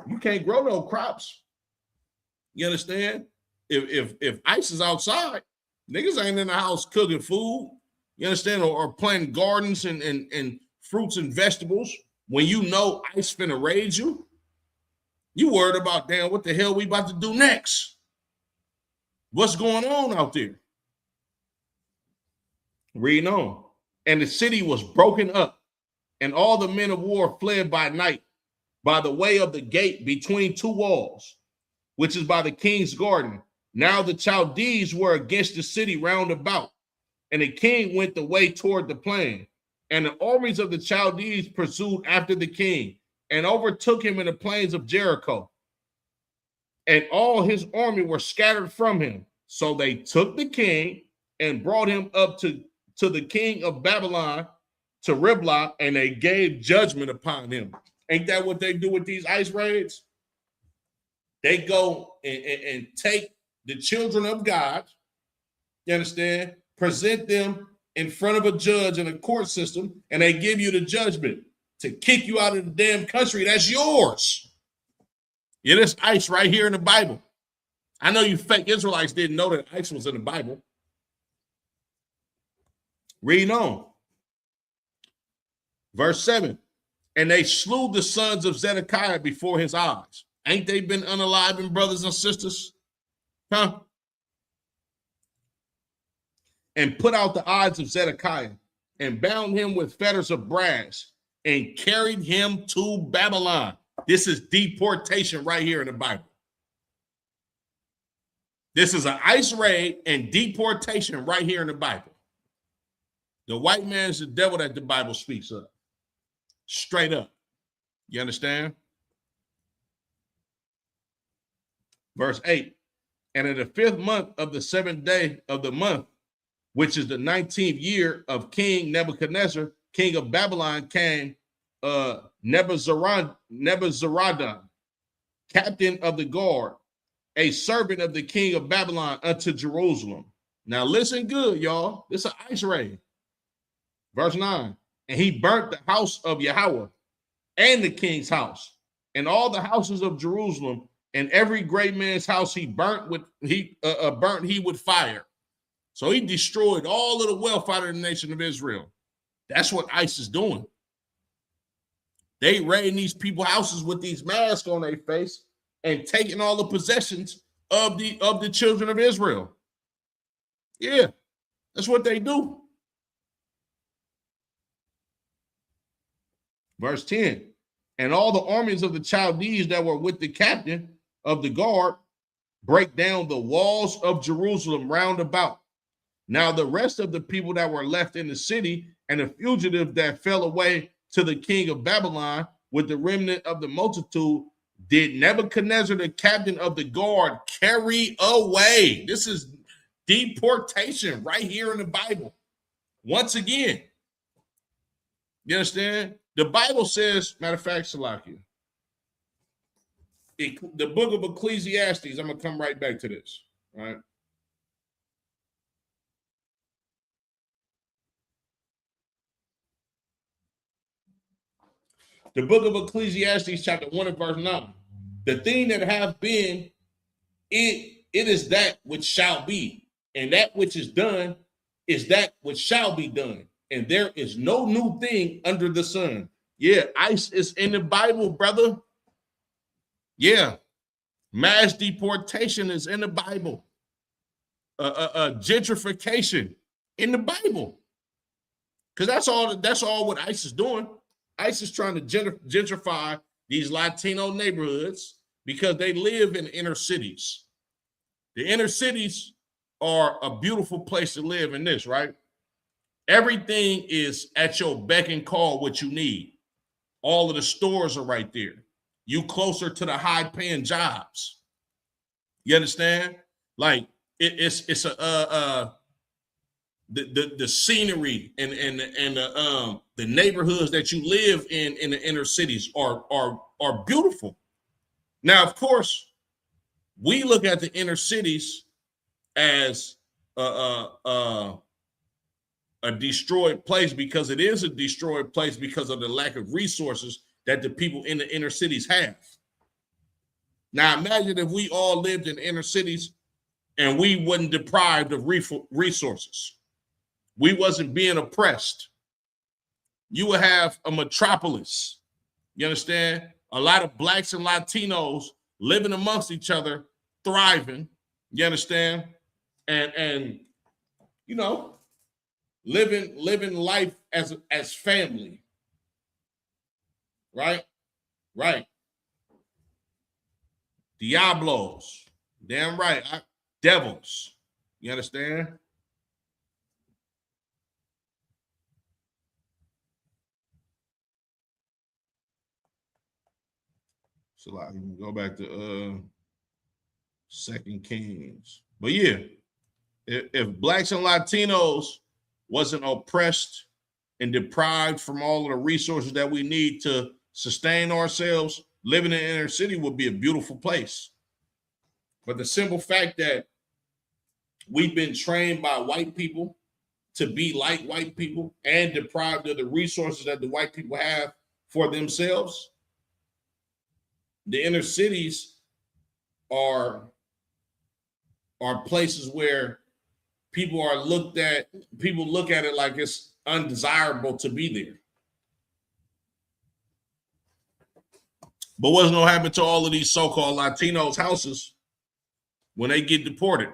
You can't grow no crops. You understand? If ICE is outside, niggas ain't in the house cooking food. You understand? Or planting gardens and fruits and vegetables. When you know ICE finna raid you, you worried about, damn, what the hell we about to do next? What's going on out there? Reading on. And the city was broken up, and all the men of war fled by night by the way of the gate between two walls, which is by the king's garden. Now the Chaldees were against the city round about, and the king went the way toward the plain. And the armies of the Chaldees pursued after the king and overtook him in the plains of Jericho. And all his army were scattered from him. So they took the king and brought him up to the king of Babylon, to Riblah, and they gave judgment upon him. Ain't that what they do with these ICE raids? They go and take the children of God, you understand, present them in front of a judge in a court system, and they give you the judgment to kick you out of the damn country. That's yours. Yeah, there's ICE right here in the Bible. I know you fake Israelites didn't know that ICE was in the Bible. Read on. Verse 7. And they slew the sons of Zedekiah before his eyes. Ain't they been unaliving, brothers and sisters? Huh? And put out the eyes of Zedekiah and bound him with fetters of brass and carried him to Babylon. This is deportation right here in the Bible. This is an ICE raid and deportation right here in the Bible. The white man is the devil that the Bible speaks of. Straight up. You understand? Verse 8. And in the 5th month of the 7th day of the month, which is the 19th year of King Nebuchadnezzar, king of Babylon, came Nebuzaradan, captain of the guard, a servant of the king of Babylon, unto Jerusalem. Now listen good, y'all. This is an ICE raid. Verse 9. And he burnt the house of Yahweh and the king's house and all the houses of Jerusalem, and every great man's house he burnt with fire. So he destroyed all of the wealth out of the nation of Israel. That's what ICE is doing. They raiding these people's houses with these masks on their face and taking all the possessions of the children of Israel. Yeah, that's what they do. Verse 10. And all the armies of the Chaldees that were with the captain of the guard break down the walls of Jerusalem round about. Now the rest of the people that were left in the city and the fugitive that fell away to the king of Babylon with the remnant of the multitude did Nebuchadnezzar, the captain of the guard, carry away. This is deportation right here in the Bible. Once again, you understand? The Bible says, matter of fact, Salakia, the book of Ecclesiastes, I'm going to come right back to this, right? The book of Ecclesiastes, chapter 1 and verse 9. The thing that have been, it is that which shall be, and that which is done is that which shall be done. And there is no new thing under the sun. Yeah, ICE is in the Bible, brother. Yeah, mass deportation is in the Bible. Gentrification in the Bible. Because that's all what ICE is doing. ICE is trying to gentrify these Latino neighborhoods because they live in inner cities. The inner cities are a beautiful place to live in this, right? Everything is at your beck and call what you need. All of the stores are right there. You closer to the high-paying jobs. You understand? Like it's the scenery and the neighborhoods that you live in the inner cities are beautiful. Now, of course, we look at the inner cities as a destroyed place because it is a destroyed place because of the lack of resources that the people in the inner cities have. Now, imagine if we all lived in inner cities and we wasn't deprived of resources. We wasn't being oppressed. You would have a metropolis. You understand? A lot of blacks and Latinos living amongst each other, thriving. You understand? And you know, living life as family. Right? Right. Diablos. Damn right. Devils. You understand? So like, go back to 2 Kings. But yeah, if blacks and Latinos wasn't oppressed and deprived from all of the resources that we need to sustain ourselves, living in the inner city would be a beautiful place. But the simple fact that we've been trained by white people to be like white people and deprived of the resources that the white people have for themselves, the inner cities are places where people look at it like it's undesirable to be there. But what's going to happen to all of these so-called Latinos' houses when they get deported?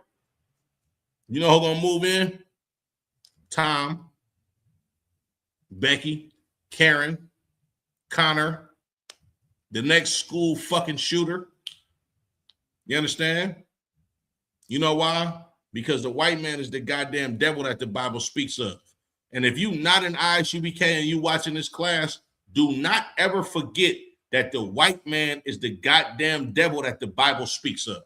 You know who's going to move in? Tom, Becky, Karen, Connor, the next school fucking shooter. You understand? You know why? Because the white man is the goddamn devil that the Bible speaks of. And if you not in ISUBK and you watching this class, do not ever forget that the white man is the goddamn devil that the Bible speaks of.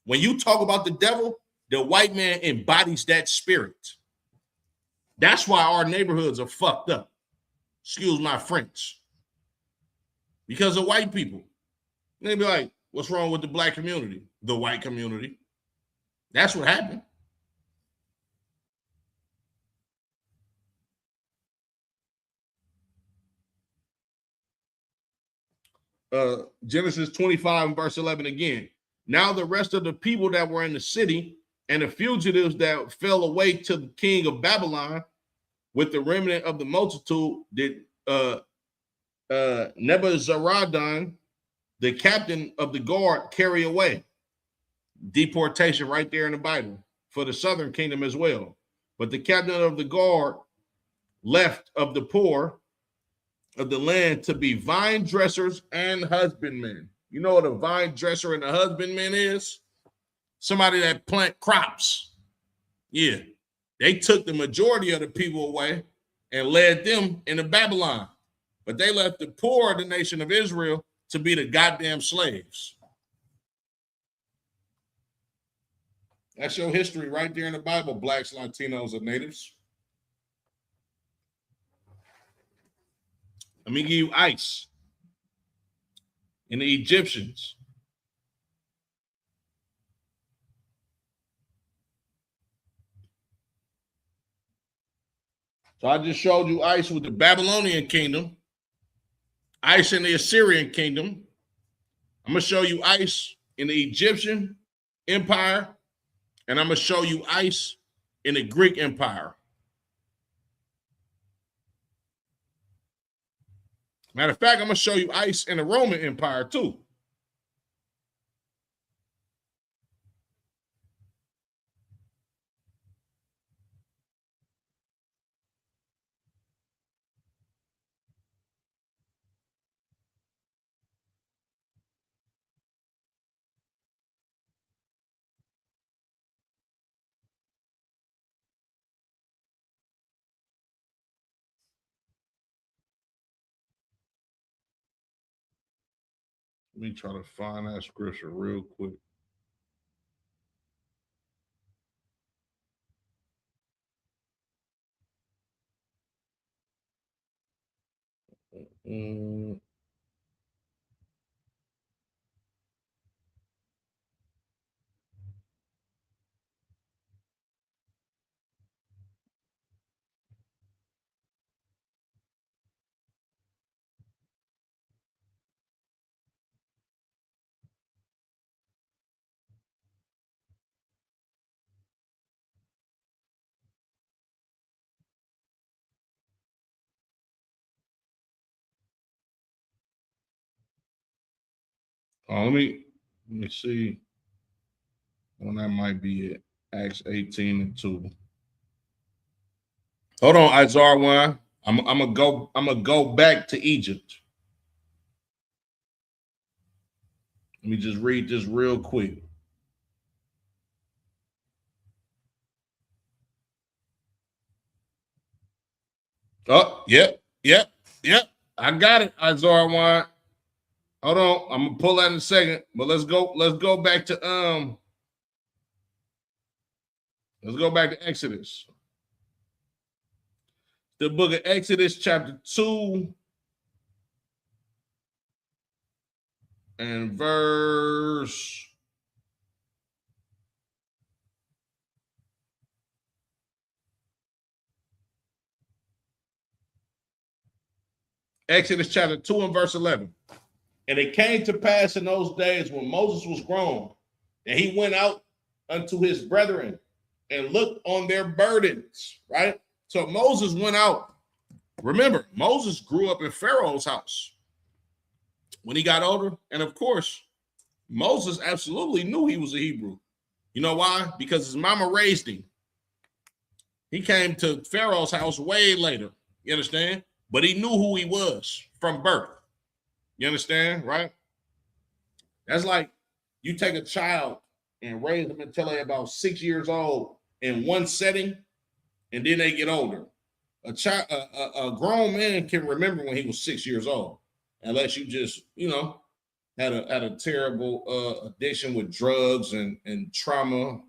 When you talk about the devil, the white man embodies that spirit. That's why our neighborhoods are fucked up. Excuse my French. Because of white people. And they be like, what's wrong with the black community? The white community. That's what happened. Genesis 25 and verse 11 again. Now the rest of the people that were in the city and the fugitives that fell away to the king of Babylon with the remnant of the multitude did Nebuzaradan, the captain of the guard, carry away. Deportation right there in the Bible for the southern kingdom as well. But the captain of the guard left of the poor of the land to be vine dressers and husbandmen. You know what a vine dresser and a husbandman is? Somebody that plant crops. Yeah. They took the majority of the people away and led them into Babylon. But they left the poor of the nation of Israel to be the goddamn slaves. That's your history right there in the Bible, blacks, Latinos, and natives. Let me give you ice. And the Egyptians. So I just showed you ice with the Babylonian kingdom, ice in the Assyrian kingdom. I'm going to show you ice in the Egyptian empire, and I'm going to show you ice in the Greek empire. Matter of fact, I'm going to show you ice in the Roman Empire too. Let me try to find that scripture real quick. Let me see when that might be it. Acts 18:2. Hold on, Isaiah 1. I'm gonna go back to Egypt. Let me just read this real quick. Oh, yep. I got it, Isaiah 1. Hold on, I'm gonna pull that in a second, but let's go back to Let's go back to Exodus. The book of Exodus, chapter 2, and verse 11. And it came to pass in those days when Moses was grown, that he went out unto his brethren and looked on their burdens, right? So Moses went out. Remember, Moses grew up in Pharaoh's house when he got older. And of course, Moses absolutely knew he was a Hebrew. You know why? Because his mama raised him. He came to Pharaoh's house way later. You understand? But he knew who he was from birth. You understand, right? That's like you take a child and raise them until they're about 6 years old in one setting, and then they get older. A grown man can remember when he was 6 years old, unless you just, had a terrible addiction with drugs and trauma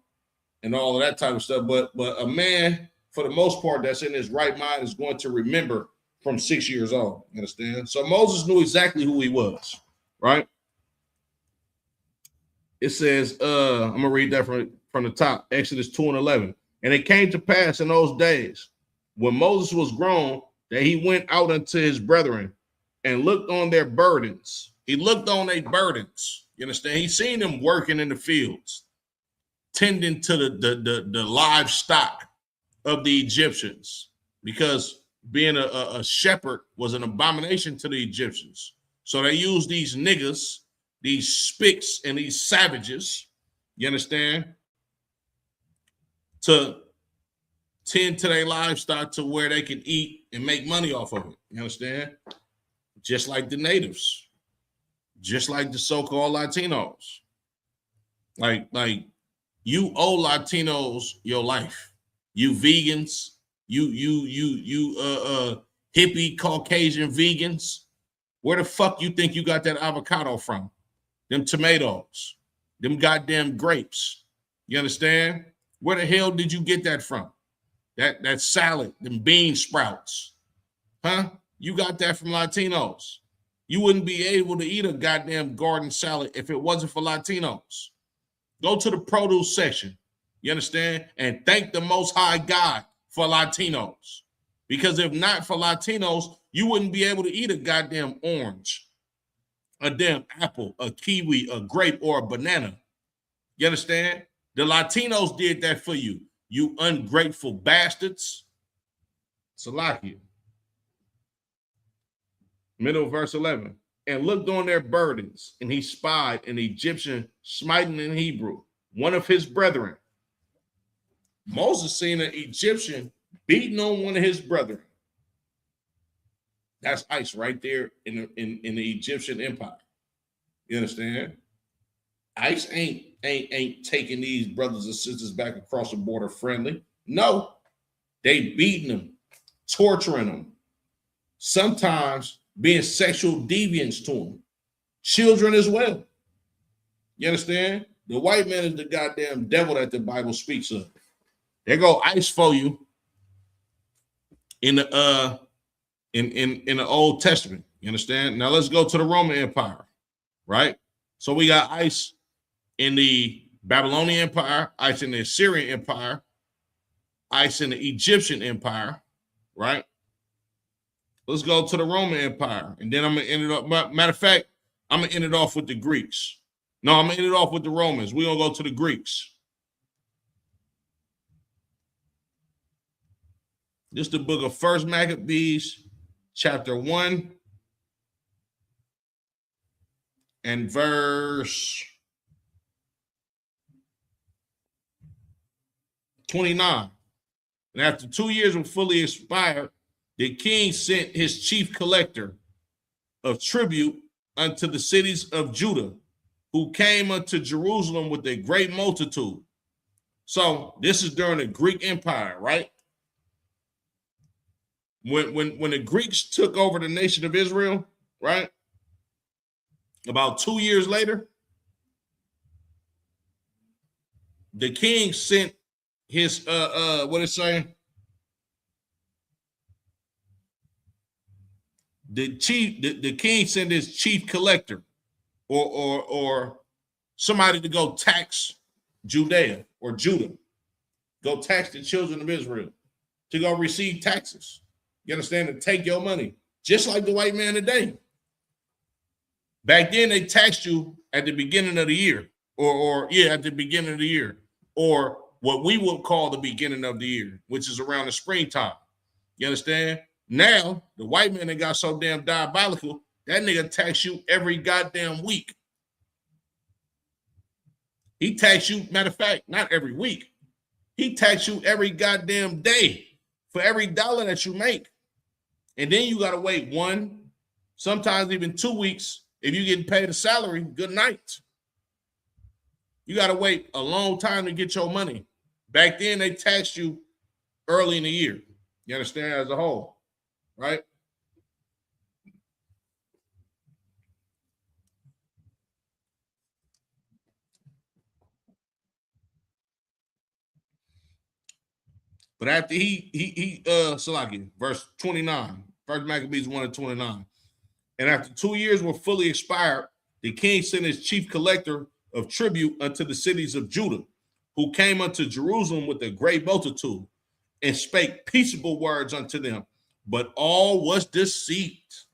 and all of that type of stuff. But a man, for the most part, that's in his right mind is going to remember from 6 years old. You understand? So Moses knew exactly who he was, right? It says, I'm going to read that from the top, Exodus 2 and 11. And it came to pass in those days when Moses was grown that he went out unto his brethren and looked on their burdens. He looked on their burdens. You understand? He seen them working in the fields, tending to the livestock of the Egyptians, because being a shepherd was an abomination to the Egyptians. So they used these niggas, these spics, and these savages, you understand, to tend to their livestock to where they can eat and make money off of it. You understand? Just like the natives, just like the so-called Latinos. Like you owe Latinos your life. You vegans, you hippie Caucasian vegans. Where the fuck you think you got that avocado from? Them tomatoes, them goddamn grapes. You understand? Where the hell did you get that from? That salad, them bean sprouts. Huh? You got that from Latinos. You wouldn't be able to eat a goddamn garden salad if it wasn't for Latinos. Go to the produce section. You understand? And thank the Most High God for Latinos. Because if not for Latinos, you wouldn't be able to eat a goddamn orange, a damn apple, a kiwi, a grape, or a banana. You understand? The Latinos did that for you, you ungrateful bastards. Salakia. Middle of verse 11. And looked on their burdens, and he spied an Egyptian smiting an Hebrew, one of his brethren. Moses seen an Egyptian beating on one of his brethren. That's ICE right there in the Egyptian empire. You understand? ICE ain't taking these brothers and sisters back across the border friendly. No, they beating them, torturing them, sometimes being sexual deviants to them, children as well. You understand? The white man is the goddamn devil that the Bible speaks of. There go ICE for you in the in the Old Testament. You understand? Now let's go to the Roman Empire, right? So we got ICE in the Babylonian Empire, ICE in the Assyrian Empire, ICE in the Egyptian Empire, right? Let's go to the Roman Empire, and then I'm gonna end it up. Matter of fact, I'm gonna end it off with the Greeks. No, I'm gonna end it off with the Romans. We're gonna go to the Greeks. This is the book of 1 Maccabees, chapter 1, and verse 29. And after 2 years were fully expired, the king sent his chief collector of tribute unto the cities of Judah, who came unto Jerusalem with a great multitude. So this is during the Greek Empire, right? When the Greeks took over the nation of Israel, right? About 2 years later, the king sent his what it's saying? The king sent his chief collector or somebody to go tax Judea or Judah, go tax the children of Israel, to go receive taxes. You understand? To take your money, just like the white man today. Back then, they taxed you at the beginning of the year, or at the beginning of the year, or what we would call the beginning of the year, which is around the springtime. You understand? Now, the white man that got so damn diabolical, that nigga tax you every goddamn week. He tax you, matter of fact, not every week. He tax you every goddamn day for every dollar that you make. And then you got to wait 1, sometimes even 2 weeks. If you're getting paid a salary, good night. You got to wait a long time to get your money. Back then, they taxed you early in the year. You understand? As a whole, right? But after Salaki, verse 29, 1 Maccabees 1:29. And after 2 years were fully expired, the king sent his chief collector of tribute unto the cities of Judah, who came unto Jerusalem with a great multitude, and spake peaceable words unto them, but all was deceit.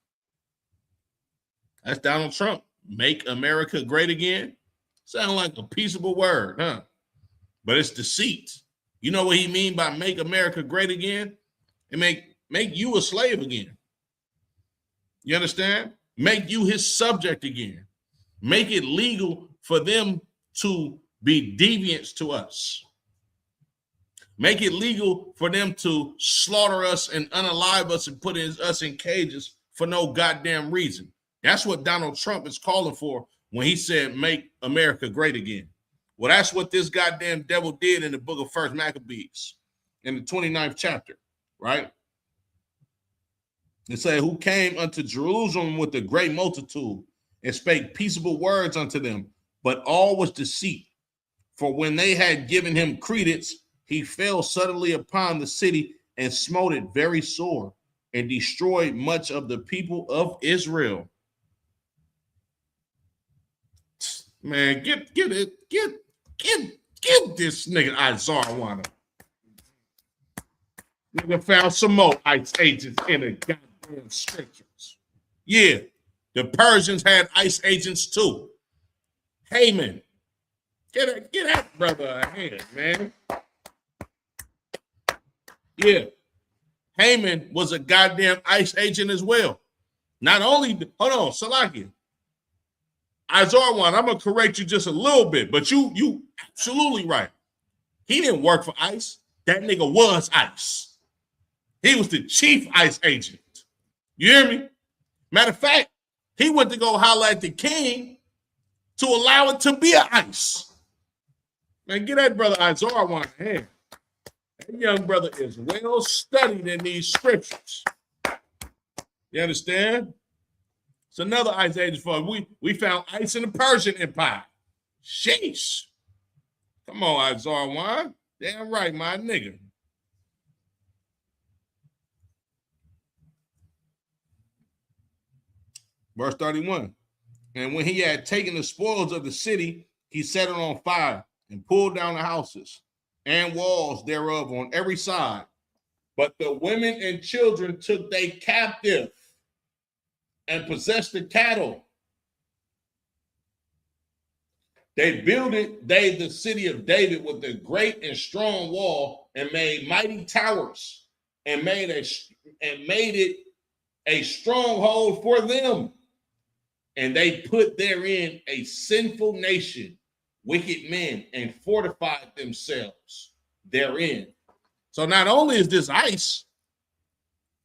That's Donald Trump. Make America great again. Sound like a peaceable word, huh? But it's deceit. You know what he mean by make America great again? And make you a slave again. You understand? Make you his subject again. Make it legal for them to be deviants to us. Make it legal for them to slaughter us and unalive us and put us in cages for no goddamn reason. That's what Donald Trump is calling for when he said make America great again. Well, that's what this goddamn devil did in the book of 1 Maccabees in the 29th chapter, right? It said, who came unto Jerusalem with a great multitude and spake peaceable words unto them, but all was deceit. For when they had given him credence, he fell suddenly upon the city and smote it very sore and destroyed much of the people of Israel. Man, get this nigga Isaiah Awana. Nigga found some more ICE agents in the goddamn scriptures. Yeah, the Persians had ICE agents too. Haman, get that brother a hand, man. Yeah, Haman was a goddamn ICE agent as well. Not only, hold on, Salakia. Isaiah, I'm gonna correct you just a little bit, but you absolutely right. He didn't work for ICE. That nigga was ICE. He was the chief ICE agent. You hear me? Matter of fact, he went to go holler at the king to allow it to be an ICE. Man, get that brother Isaiah one hand. That young brother is well studied in these scriptures. You understand? It's another ICE agent for we found ICE in the Persian Empire. Sheesh. Come on, Isaiah one. Damn right, my nigga. Verse 31. And when he had taken the spoils of the city, he set it on fire and pulled down the houses and walls thereof on every side. But the women and children took they captive and possessed the cattle. They builded the city of David with a great and strong wall and made mighty towers and made it a stronghold for them. And they put therein a sinful nation, wicked men, and fortified themselves therein. So not only is this ICE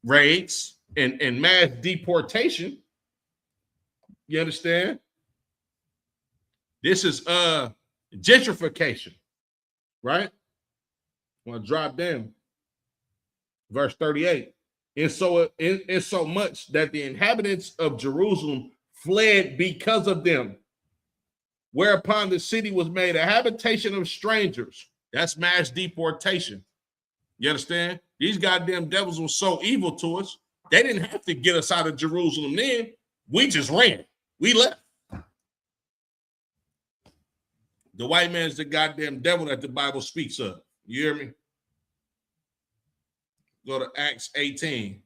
raids and mass deportation, you understand? This is gentrification, right? I'm gonna drop down. Verse 38. And so much that the inhabitants of Jerusalem fled because of them, whereupon the city was made a habitation of strangers, That's mass deportation. You understand? These goddamn devils were so evil to us, they didn't have to get us out of Jerusalem then. We just ran. We left. The white man is the goddamn devil that the Bible speaks of. You hear me? Go to Acts 18.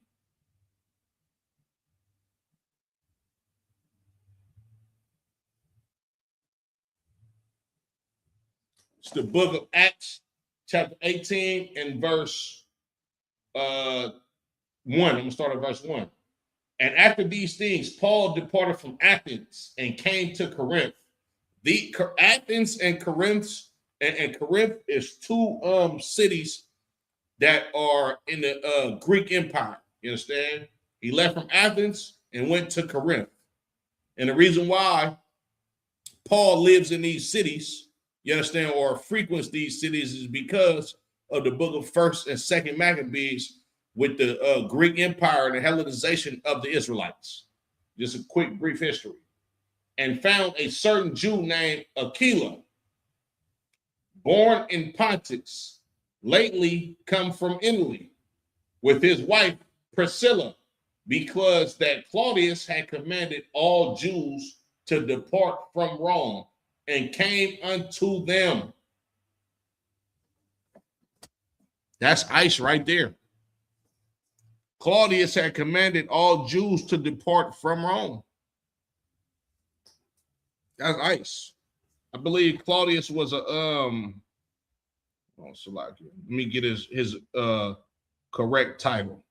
It's the book of Acts, chapter 18 and verse 1. I'm going to start at verse 1. And after these things, Paul departed from Athens and came to Corinth. The Athens and Corinth, and Corinth is two cities that are in the Greek Empire. You understand? He left from Athens and went to Corinth. And the reason why Paul lives in these cities, you understand, or frequents these cities is because of the book of 1st and 2nd Maccabees with the Greek Empire and the Hellenization of the Israelites. Just a quick, brief history. And found a certain Jew named Aquila, born in Pontus, lately come from Italy, with his wife Priscilla, because that Claudius had commanded all Jews to depart from Rome, and came unto them. That's ICE right there. Claudius had commanded all Jews to depart from Rome. That's ICE. I believe Claudius was a let me get his correct title.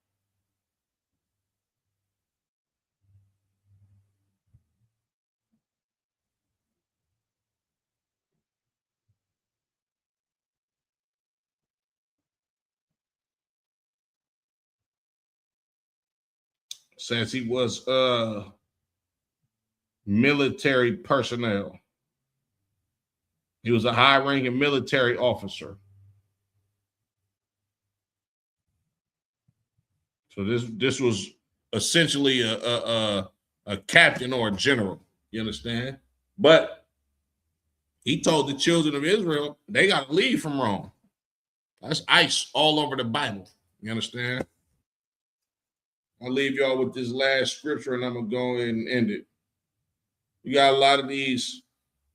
Says he was military personnel. He was a high-ranking military officer. So this was essentially a captain or a general. You understand? But he told the children of Israel they got to leave from Rome. That's ICE all over the Bible. You understand? I'll leave y'all with this last scripture and I'm going to go ahead and end it. You got a lot of these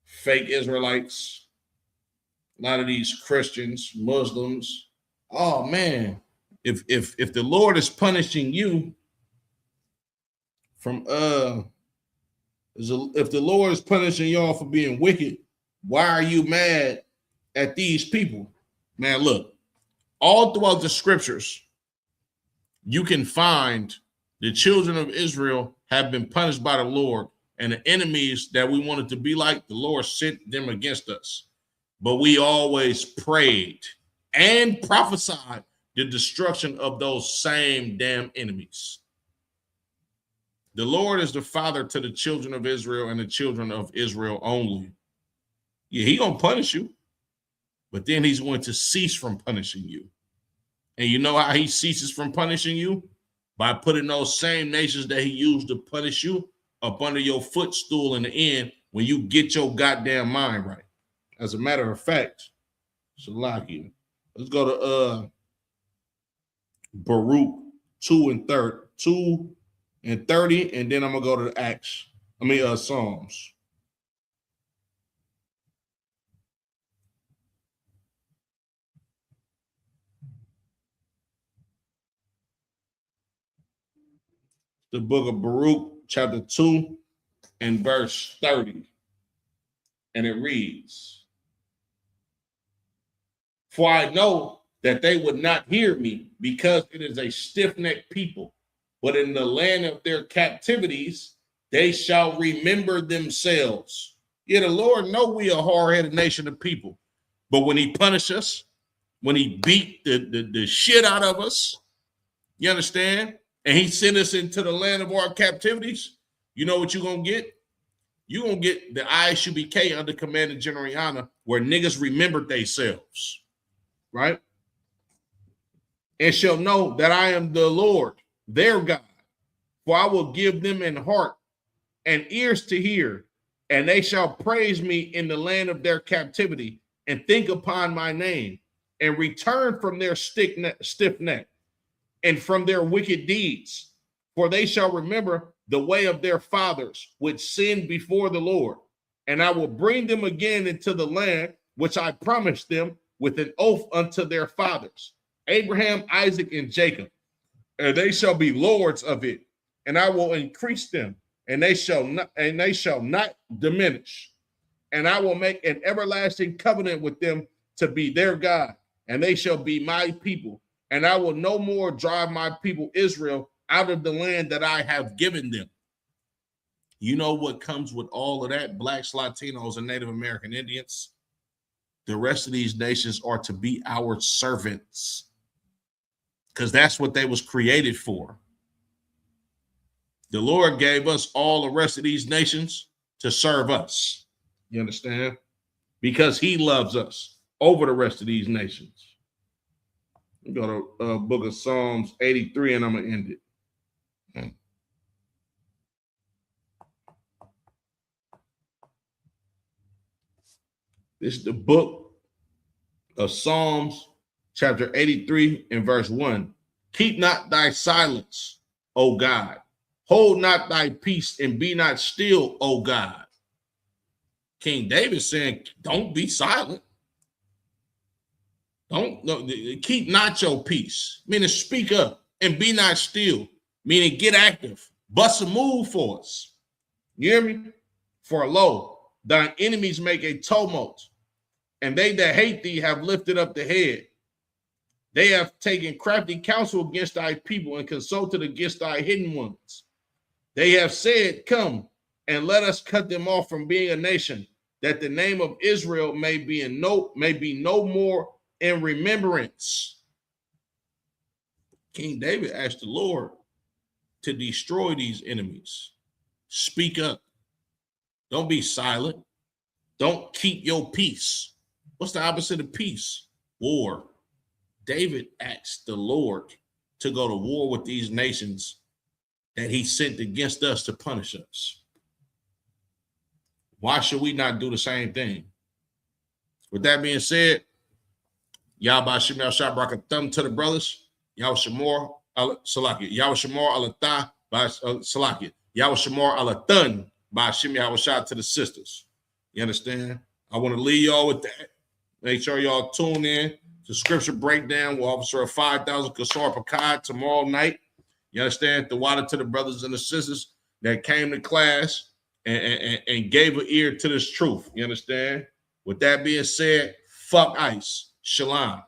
fake Israelites, a lot of these Christians, Muslims. Oh, man, if the Lord is punishing you from, if the Lord is punishing y'all for being wicked, why are you mad at these people? Man, look, all throughout the scriptures, you can find the children of Israel have been punished by the Lord, and the enemies that we wanted to be like, the Lord sent them against us. But we always prayed and prophesied the destruction of those same damn enemies. The Lord is the father to the children of Israel and the children of Israel only. Yeah, he's going to punish you, but then he's going to cease from punishing you. And you know how he ceases from punishing you? By putting those same nations that he used to punish you up under your footstool in the end when you get your goddamn mind right. As a matter of fact, Shalaki, let's go to Baruch 2 and 30, and then I'm going to go to the Acts. Psalms. The book of Baruch, chapter 2, and verse 30. And it reads, "For I know that they would not hear me, because it is a stiff-necked people. But in the land of their captivities, they shall remember themselves." Yeah, the Lord know we a hard-headed nation of people. But when he punished us, when he beat the shit out of us, you understand? And he sent us into the land of our captivities, you know what you're going to get? You're going to get the ISUBK under command of General Yana, where niggas remembered themselves, right? "And shall know that I am the Lord, their God, for I will give them an heart and ears to hear, and they shall praise me in the land of their captivity, and think upon my name and return from their stiff neck and from their wicked deeds, for they shall remember the way of their fathers, which sinned before the Lord. And I will bring them again into the land which I promised them with an oath unto their fathers, Abraham, Isaac, and Jacob. And they shall be lords of it, and I will increase them, and they shall not diminish. And I will make an everlasting covenant with them to be their God, and they shall be my people. And I will no more drive my people Israel out of the land that I have given them. You know what comes with all of that, blacks, Latinos, and Native American Indians? The rest of these nations are to be our servants, because that's what they was created for. The Lord gave us all the rest of these nations to serve us. You understand? Because he loves us over the rest of these nations. We go to book of Psalms 83, and I'm going to end it. This is the book of Psalms, chapter 83 and verse 1. Keep not thy silence, O God. Hold not thy peace and be not still, O God. King David saying, don't be silent. Keep not your peace, meaning speak up, and be not still, meaning get active. Bust a move for us. You hear me? For lo, thine enemies make a tumult, and they that hate thee have lifted up the head. They have taken crafty counsel against thy people and consulted against thy hidden ones. They have said, come and let us cut them off from being a nation, that the name of Israel may be no more in remembrance. King David asked the Lord to destroy these enemies. Speak up. Don't be silent. Don't keep your peace. What's the opposite of peace? War. David asked the Lord to go to war with these nations that he sent against us to punish us. Why should we not do the same thing? With that being said, Yahweh Shem Yahshua Barakatham to the brothers. Yahweh Shemor Salakia. Yahweh Shemor Alatah by Salakia. Yahweh Shemor Alathan by Shem Yahweh to the sisters. You understand? I want to leave y'all with that. Make sure y'all tune in to Scripture Breakdown with Officer 5000 Kasar Pakad tomorrow night. You understand? The water to the brothers and the sisters that came to class and gave an ear to this truth. You understand? With that being said, fuck ICE. Shalom.